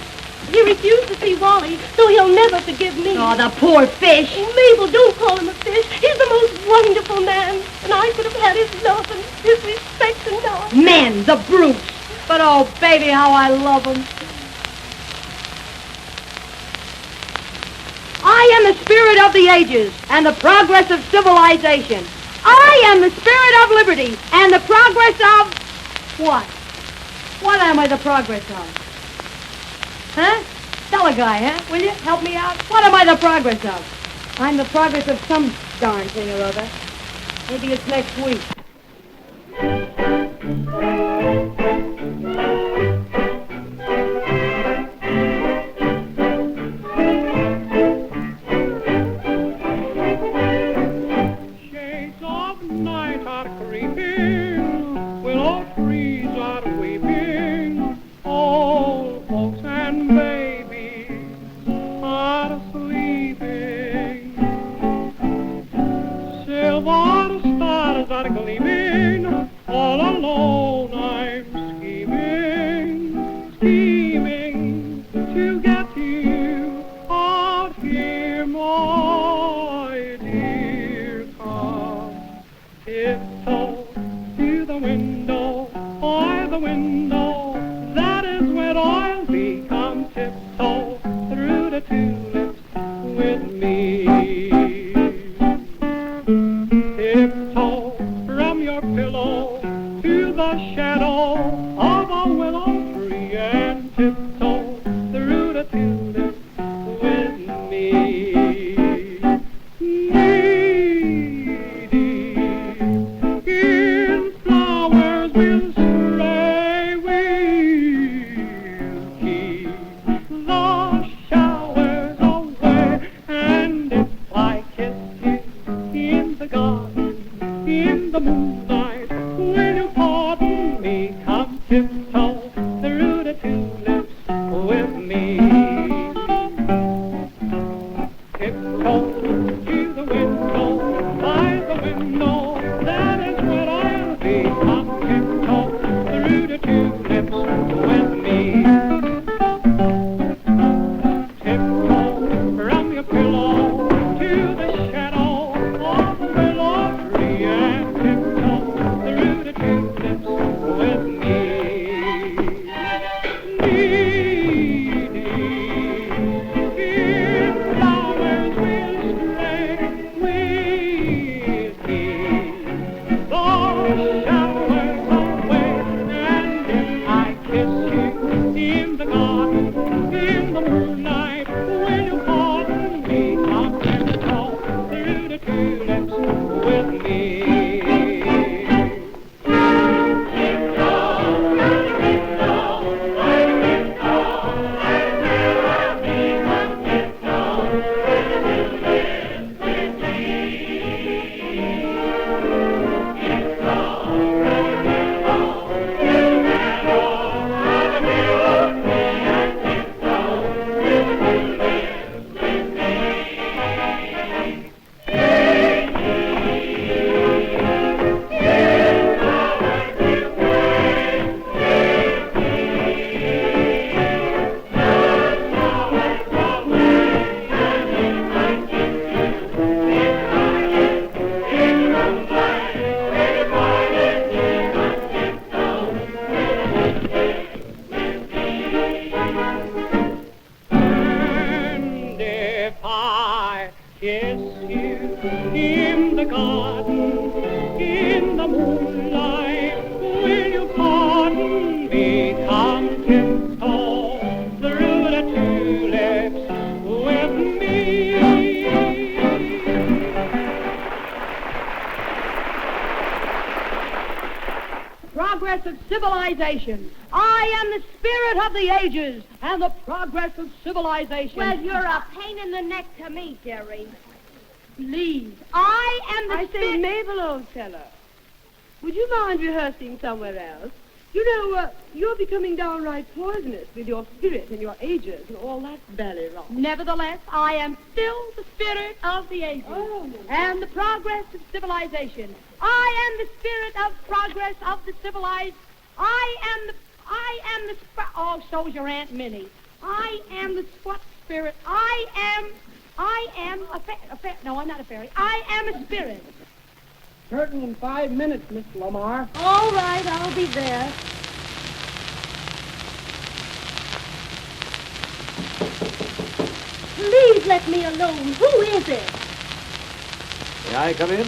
Speaker 12: He refused to see Wally, so he'll never forgive me.
Speaker 3: Oh, the poor fish.
Speaker 12: Oh, Mabel, don't call him a fish. He's the most wonderful man, and I could have had his love and his respect and all.
Speaker 3: Men, the brutes. But, oh, baby, how I love him. I am the spirit of the ages and the progress of civilization. I am the spirit of liberty and the progress of... What? What am I the progress of? Huh? Tell a guy, huh? Will you? Help me out? What am I the progress of? I'm the progress of some darn thing or other. Maybe it's next week.
Speaker 15: if I kiss you in the garden, in the moonlight, will you pardon me? Come tiptoe through the tulips with me.
Speaker 18: Progress of civilization. I am the spirit of the ages and the progress of civilization.
Speaker 5: Well, you're a pain in the neck to me, Jerry.
Speaker 18: Please, I am the
Speaker 13: I
Speaker 18: spirit...
Speaker 13: say, Mabel, old fellow, would you mind rehearsing somewhere else? You know, you're becoming downright poisonous with your spirit and your ages and all that bally rot.
Speaker 18: Nevertheless, I am still the spirit of the ages and the progress of civilization. I am the spirit of progress of the civilized. I am the oh, so's your Aunt Minnie. I am the what spirit? I am a no, I'm not a fairy. I am a spirit.
Speaker 2: Curtain in 5 minutes, Miss Lamar.
Speaker 12: All right, I'll be there. Please let me alone. Who is it?
Speaker 1: May I come in?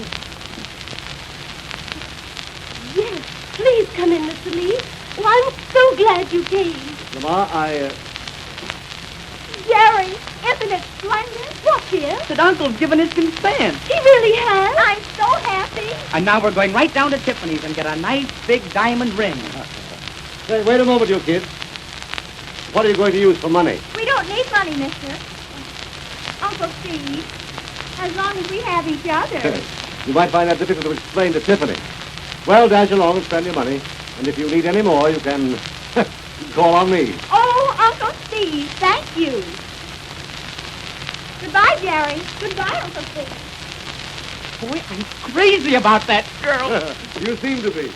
Speaker 12: Yes, please come in, Mr. Lee. Oh, I'm so glad you came.
Speaker 1: Lamar,
Speaker 12: Jerry, isn't it splendid? What's here?
Speaker 7: That Uncle's given his consent.
Speaker 12: He really has. I'm so happy.
Speaker 7: And now we're going right down to Tiffany's and get a nice big diamond ring.
Speaker 1: Say, wait a moment, you kids. What are you going to use for money?
Speaker 5: We don't need money, mister. Uncle Steve, as long as we have each other.
Speaker 1: You might find that difficult to explain to Tiffany. Well, dash along and spend your money. And if you need any more, you can call on me.
Speaker 5: Oh, Uncle Steve, thank you. Goodbye, Jerry. Goodbye, Uncle Steve.
Speaker 7: Boy, I'm crazy about that girl.
Speaker 1: You seem to be.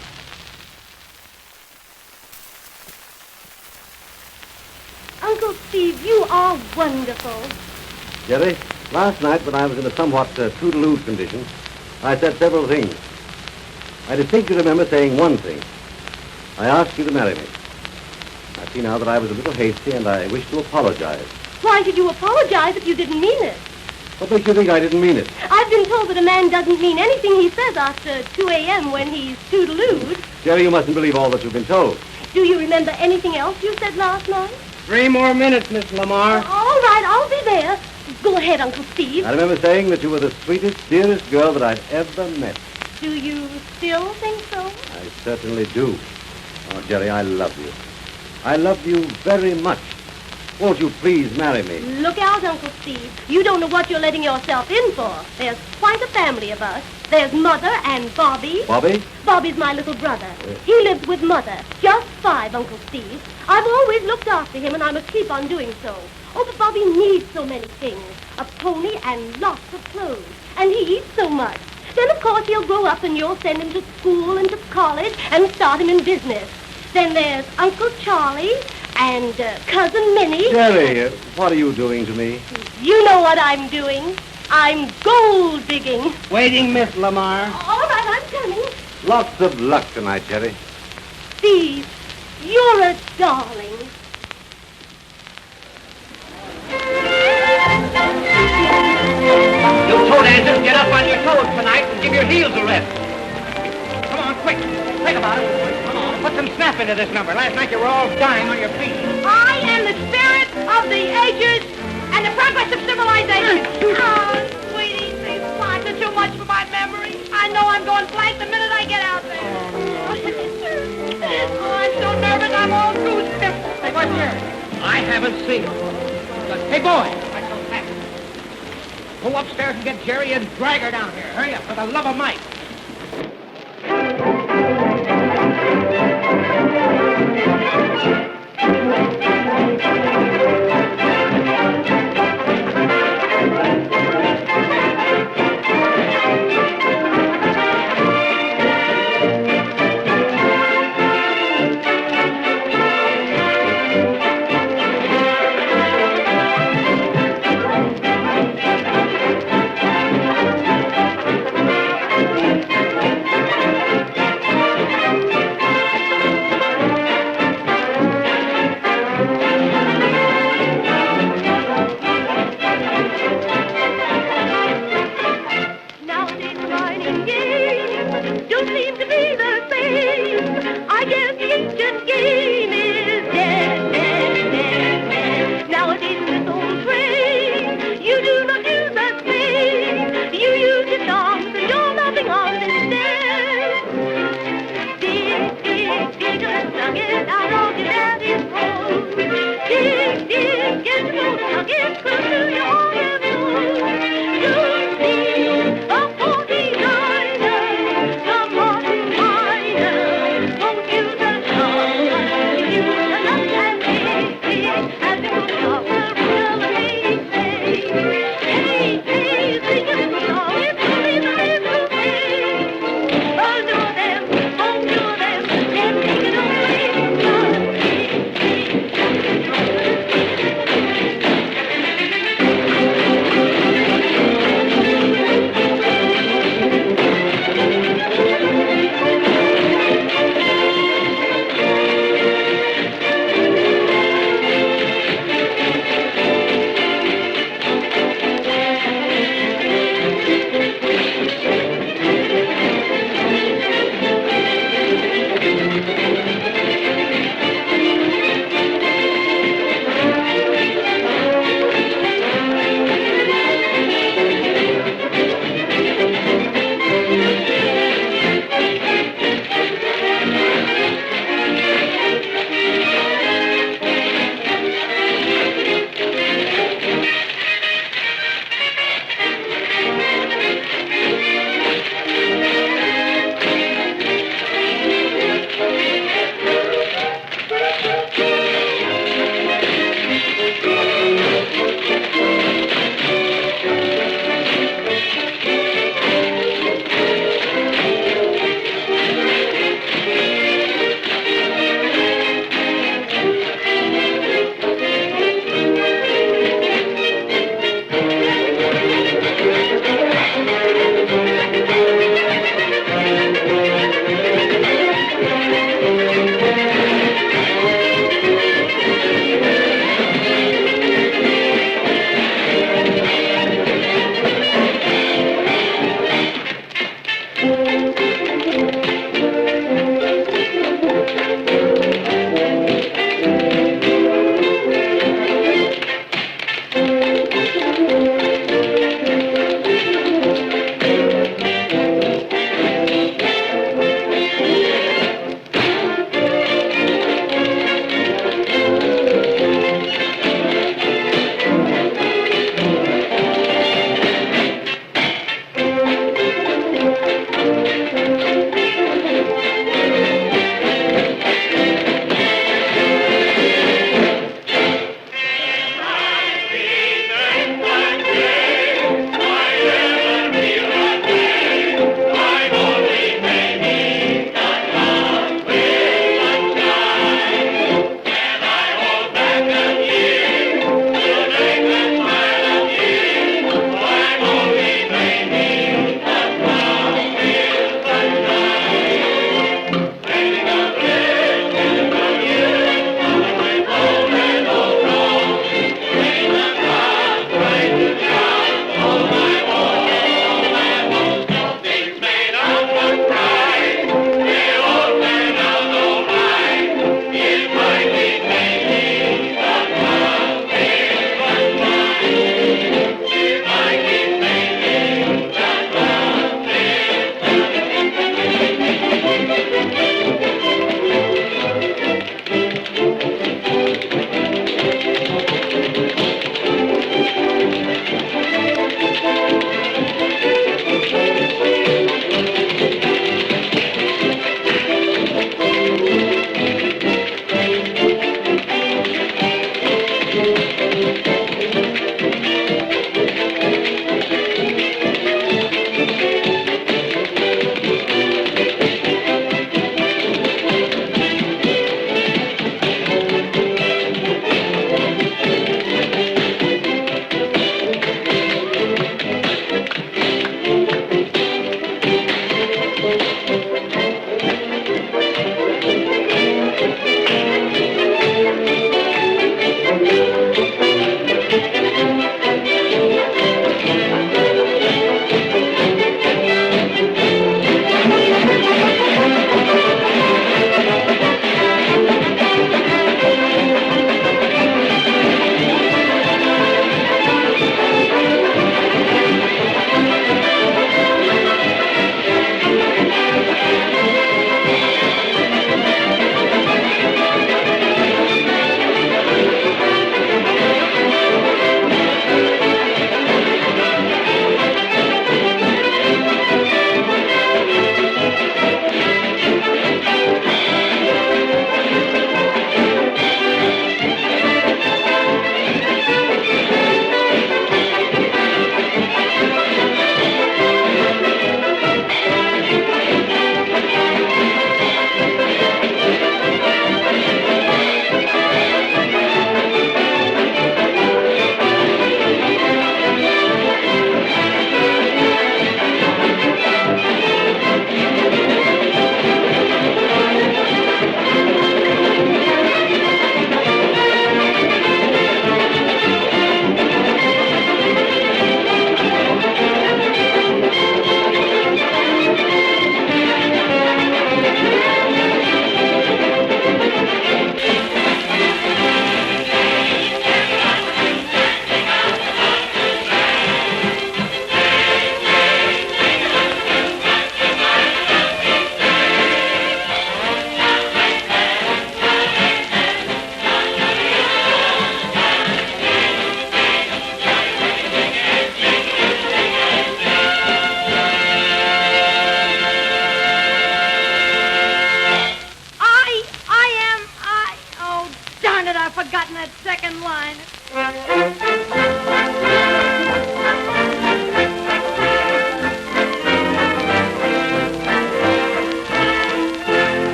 Speaker 12: Uncle Steve, you are wonderful.
Speaker 1: Jerry, last night when I was in a somewhat toodaloo condition, I said several things. I distinctly remember saying one thing. I asked you to marry me. I see now that I was a little hasty, and I wish to apologize.
Speaker 12: Why should you apologize if you didn't mean it?
Speaker 1: What makes you think I didn't mean it?
Speaker 12: I've been told that a man doesn't mean anything he says after 2 a.m. when he's toodalooed.
Speaker 1: Jerry, you mustn't believe all that you've been told.
Speaker 12: Do you remember anything else you said last night?
Speaker 2: 3 more minutes, Miss Lamar.
Speaker 12: All right, I'll be there. Go ahead, Uncle Steve.
Speaker 1: I remember saying that you were the sweetest, dearest girl that I'd ever met.
Speaker 12: Do you still think so?
Speaker 1: I certainly do. Oh, Jerry, I love you. I love you very much. Won't you please marry me?
Speaker 12: Look out, Uncle Steve. You don't know what you're letting yourself in for. There's quite a family of us. There's Mother and Bobby.
Speaker 1: Bobby?
Speaker 12: Bobby's my little brother. He lives with Mother. Just 5, Uncle Steve. I've always looked after him, and I must keep on doing so. Oh, but Bobby needs so many things. A pony and lots of clothes. And he eats so much. Then, of course, he'll grow up, and you'll send him to school and to college and start him in business. Then there's Uncle Charlie and Cousin Minnie.
Speaker 1: Jerry, what are you doing to me?
Speaker 12: You know what I'm doing. I'm gold digging.
Speaker 2: Waiting, Miss Lamar.
Speaker 12: All right, I'm coming.
Speaker 1: Lots of luck tonight, Jerry.
Speaker 12: Steve, you're a darling.
Speaker 17: You toe dancers, get up on your toes tonight and give your heels a rest. Come on, quick. Think about it. Come on, put some snap into this number. Last night you were all dying on your feet.
Speaker 18: I am the spirit of the ages and the progress of civilization. Oh, sweetie, these spots are too much for my memory. I know I'm going blank the minute I get out there. Oh, I'm so nervous, I'm all goosebumps.
Speaker 17: Hey, what's here? I haven't seen him. Hey, boy. Go upstairs and get Jerry and drag her down here. Hurry up, for the love of Mike.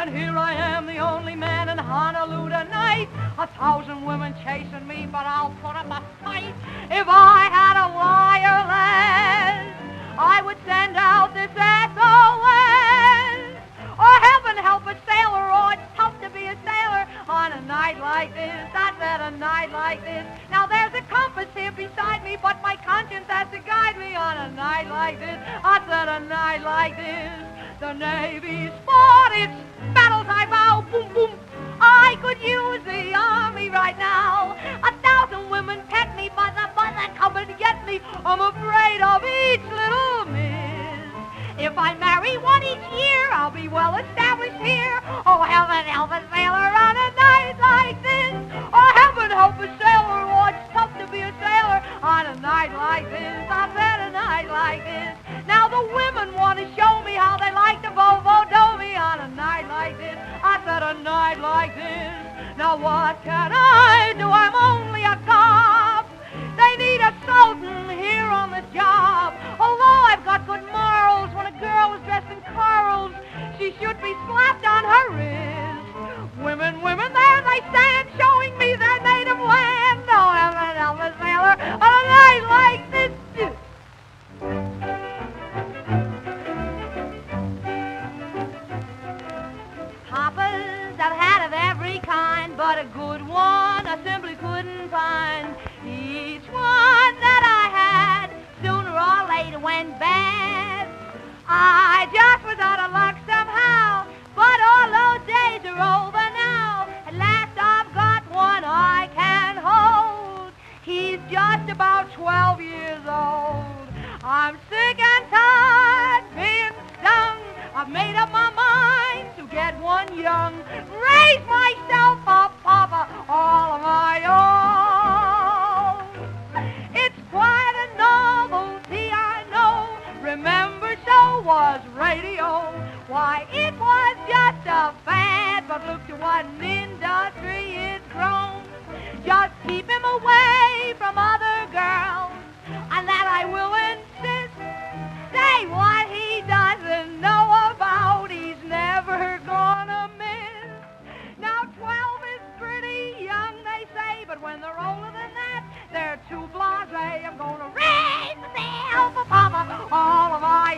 Speaker 19: And here I am, the only man in Honolulu tonight. 1,000 women chasing me, but I'll put up a fight. If I had a wireless, I would send out this SOS. Oh, heaven help a sailor, oh, it's tough to be a sailor on a night like this. I said a night like this. Now there's a compass here beside me, but my conscience has to guide me on a night like this. I said a night like this. The Navy's fought its battles, I vow, boom, boom. I could use the Army right now. 1,000 women pet me, but the come and get me. I'm afraid of each little miss. If I marry one each year, I'll be well established here. Oh, heaven help a sailor on a night like this. Oh, heaven help a sailor. Oh, it's tough to be a sailor on a night like this. I said a night like this. Now the women want to show me how they like to Volvo-do me on a night like this. I said a night like this. Now what can I do? I'm only a cop. They need a sultan here on the job. Although I've got good morals, when a girl is dressed in corals, she should be slapped on her wrist. Women, women, there they stand, showing me their native land. Oh, heaven help a sailor on a night like this. Papas I've had of every kind, but a good one I simply couldn't find. Each one that I had, sooner or later went bad. I just was out of luck somehow, but all those days are over now. At last I've got one I can hold. He's just about 12 years old. I'm sick and tired being stung. I've made up my mind to get one young. Raise myself a papa all of my own. It's quite a novelty, I know. Remember, so was radio. Why, it was just a fad, but look to what an industry it's grown. Just keep him away from other girls, and that I will insist. Say what he doesn't know about, he's never gonna miss. Now 12 is pretty young, they say, but when they're older than that, they're too blasé. I'm gonna raise myself a papa all of my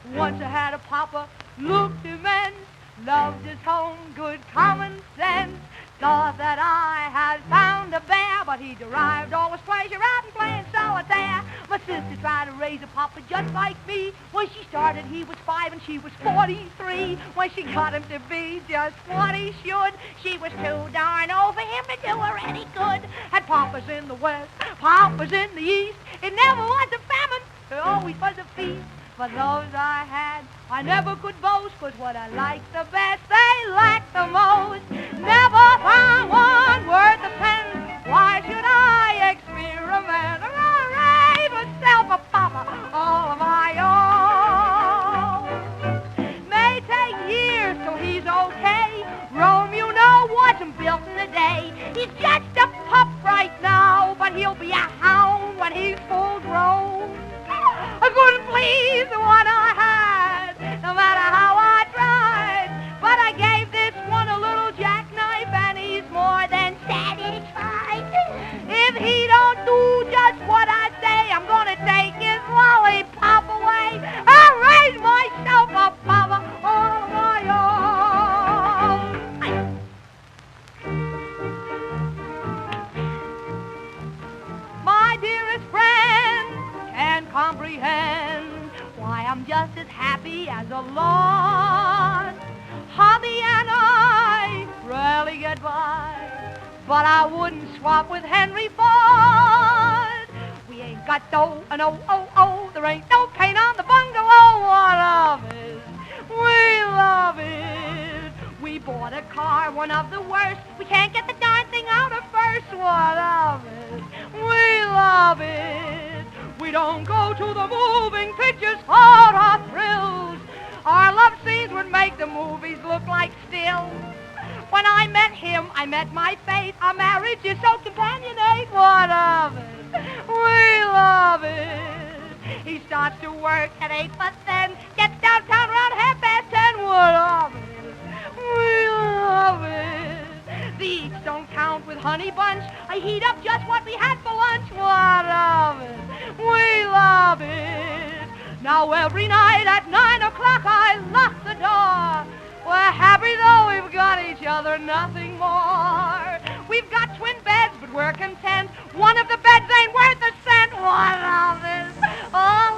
Speaker 19: own. Once I had a papa, looked immense, loved his home, good common sense. Thought that I had found a bear, but he derived all his pleasure out in playing solitaire. My sister tried to raise a papa just like me. When she started, he was 5 and she was 43. When she got him to be just what he should, she was too darn old for him to do her any good. Had papas in the west, papas in the east. It never was a famine, it always was a feast. For those I had, I never could boast, 'cause what I liked the best, they lacked the most. Never found one worth a pen. Why should I experiment? I'll raise myself a papa all of my own. May take years till he's okay. Rome, you know, wasn't built in a day. He's just a pup right now, but he'll be a hound when he's full grown. I couldn't please the one I had, no matter how I tried. But I gave this one a little jackknife, and he's more than satisfied. If he don't do just what I say, I'm gonna take his lollipop away. I'll raise myself a papa all of my own. My dearest friend can't comprehend why I'm just as happy as a lord. Hobby and I rarely get by, but I wouldn't swap with Henry Ford. We ain't got dough, and oh, there ain't no paint on the bungalow. What of it? We love it. We bought a car, one of the worst. We can't get the darn thing out of first. What of it? We love it. We don't go to the moving pictures for our thrills. Our love scenes would make the movies look like stills. When I met him, I met my fate. Our marriage is so companionate. What of it? We love it. He starts to work at 8, but then gets downtown around 7:30. honey bunch. I heat up just what we had for lunch. What of it? We love it. Now every night at 9 o'clock I lock the door. We're happy though we've got each other, nothing more. We've got twin beds, but we're content. One of the beds ain't worth a cent. What of it? Oh,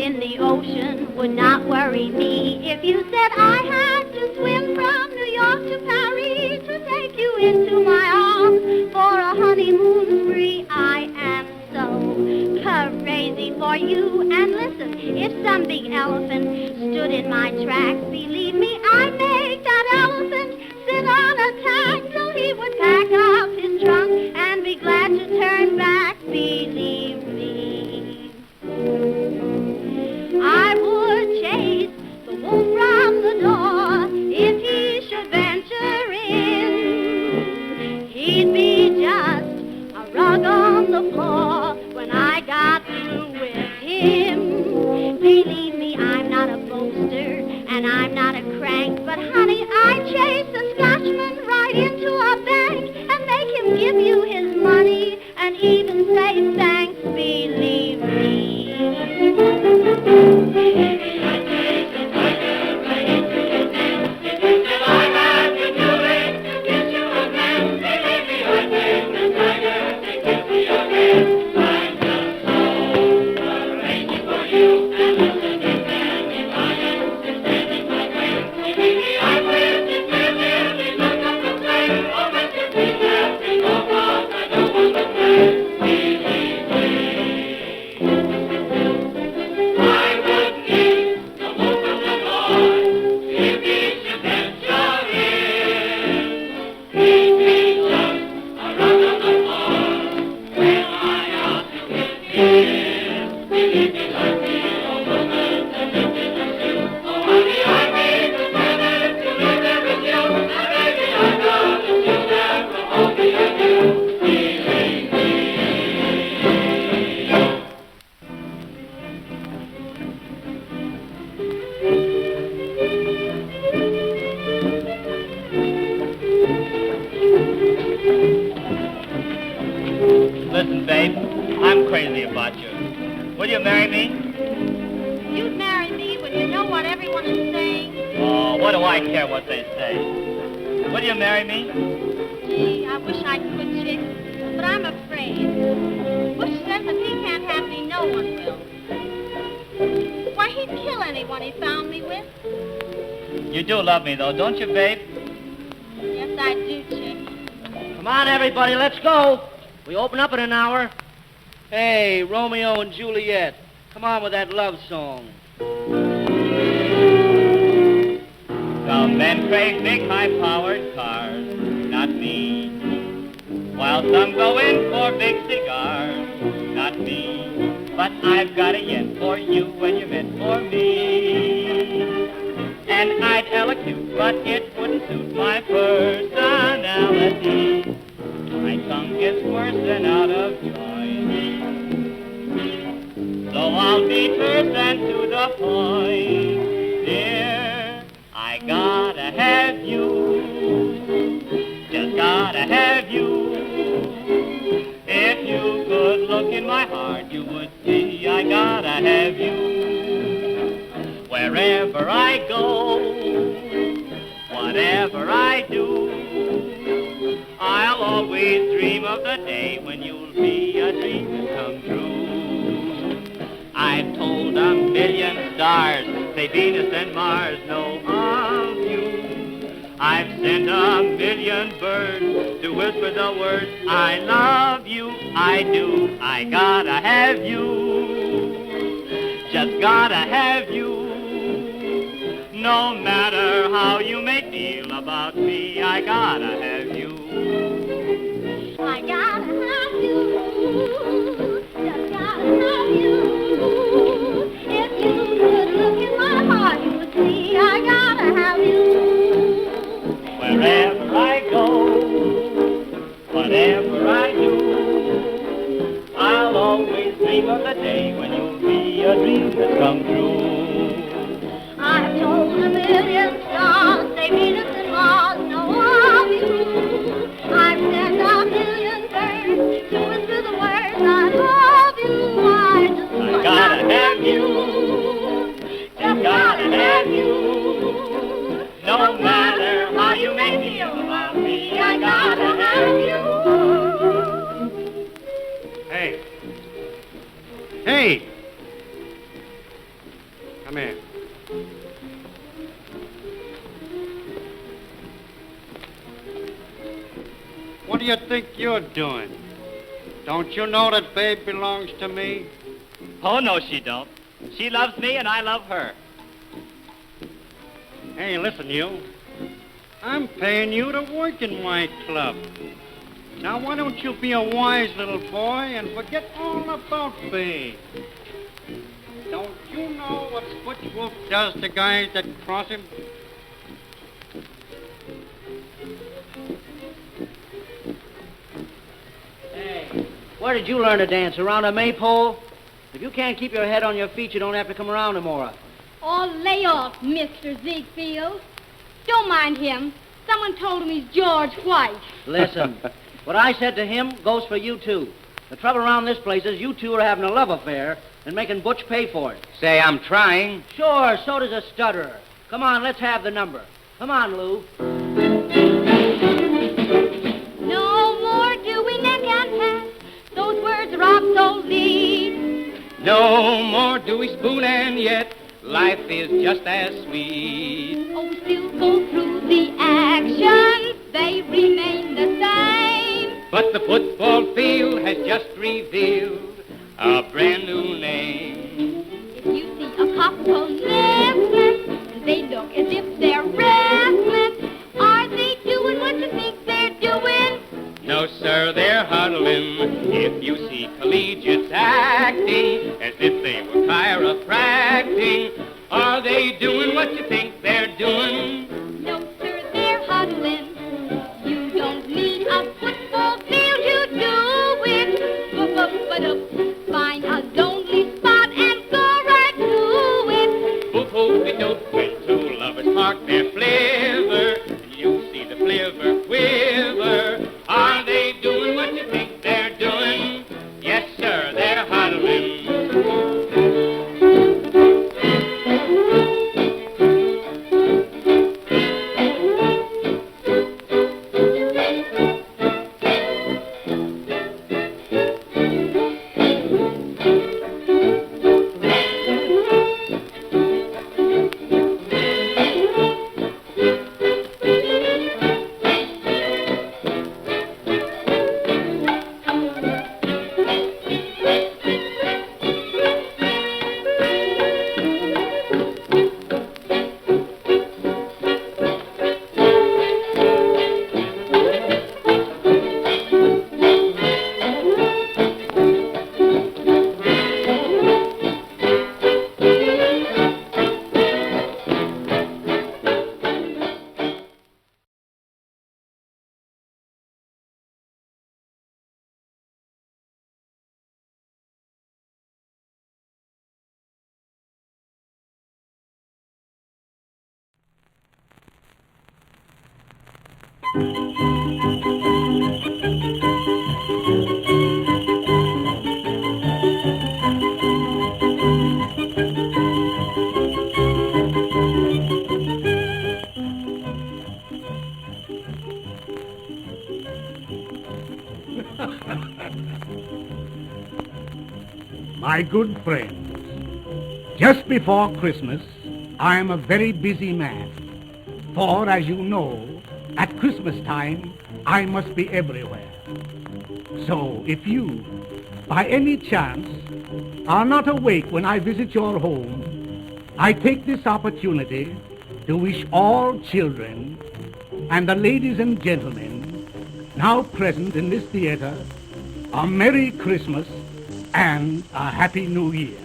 Speaker 12: in the ocean would not worry me if you said I had to swim from New York to Paris to take you into my arms for a honeymoon spree. I am so crazy for you. And listen, if some big elephant stood in my tracks, believe me, I'd make that elephant sit on a tack till he would pack up his trunk and be glad to turn back. Believe me. I would chase the wolf from the door if he should venture in. He'd be just a rug on the floor when I got through with him. Believe me, I'm not a boaster and I'm not a crank, but honey, I'd chase a Scotchman right into a bank and make him give you his money and even say thanks. Believe me.
Speaker 17: Listen, babe, I'm crazy about you. Will you marry me?
Speaker 12: You'd marry me when you know what everyone is saying.
Speaker 17: Oh, what do I care what they say? Will you marry me?
Speaker 12: Gee, I wish I could, Chick, but I'm afraid. Bush says if he can't have me, no one will. Why, he'd kill anyone he found me with.
Speaker 17: You do love me, though, don't you, babe?
Speaker 12: Yes, I do, Chick.
Speaker 8: Come on, everybody, let's go. We open up in an hour. Hey, Romeo and Juliet, come on with that love song.
Speaker 17: Some men crave big, high-powered cars, not me. While some go in for big cigars, not me. But I've got a yen for you when you're meant for me. And I'd elocute, but it wouldn't suit my personality. My tongue gets worse than out of joint. So I'll be terse and to the point. Dear, I gotta have you just gotta have you. If you could look in my heart, you would see I gotta have you. Wherever I go, whatever I do, I'll always dream of the day when you'll be a dream come true. I've told 1,000,000 stars, say Venus and Mars know of you. I've sent 1,000,000 birds to whisper the words, I love you, I do, I gotta have you, just gotta have you. No matter how you may feel about me, I gotta have you.
Speaker 19: I gotta have you, just gotta have you. If you could look in my heart, you would see I gotta have you.
Speaker 17: Wherever I go, whatever I do, I'll always dream of the day when you'll be a dream that come true.
Speaker 19: I've told 1,000,000 stars, say Venus and Mars know of you. I've sent 1,000,000 birds to whisper the words, I love you. I
Speaker 17: gotta have you, just gotta have you. No matter how you may feel about me, I gotta have you.
Speaker 16: Hey. Hey! Come here. What do you think you're doing? Don't you know that babe belongs to me?
Speaker 17: Oh, no, she don't. She loves me and I love her.
Speaker 16: Hey, listen, you. I'm paying you to work in my club. Now, why don't you be a wise little boy and forget all about me? Don't you know what Butch Wolf does to guys that cross him?
Speaker 8: Hey, where did you learn to dance? Around a maypole? If you can't keep your head on your feet, you don't have to come around no more.
Speaker 9: Oh, lay off, Mr. Ziegfeld. Don't mind him. Someone told him he's George White.
Speaker 8: Listen, what I said to him goes for you, too. The trouble around this place is you two are having a love affair and making Butch pay for it.
Speaker 7: Say, I'm trying.
Speaker 8: Sure, so does a stutterer. Come on, let's have the number. Come on, Lou.
Speaker 19: No more do we neck and pass. Those words are obsolete.
Speaker 7: No more do we spoon and yet life is just as sweet.
Speaker 19: Oh, we still go through the actions. They remain the same.
Speaker 7: But the football field has just revealed a brand new name.
Speaker 19: If you see a couple listening, they look as if they're wrestling. Are they doing what you think they're doing?
Speaker 7: No, sir, they're huddling. If you see collegiates acting as if they were chiropractic, are they doing what you think they're doing?
Speaker 19: No, sir, they're huddling. You don't need a football field to do it. Find a lonely spot and go right to it.
Speaker 7: Boop-hoop-de-doop, when two lovers park their flivver, you see the flivver quiver. Are they doing what you think they're doing? Yes, sir, they're huddling.
Speaker 20: My good friends, just before Christmas, I am a very busy man. For, as you know, at Christmas time, I must be everywhere. So, if you, by any chance, are not awake when I visit your home, I take this opportunity to wish all children and the ladies and gentlemen now present in this theater a Merry Christmas and a Happy New Year.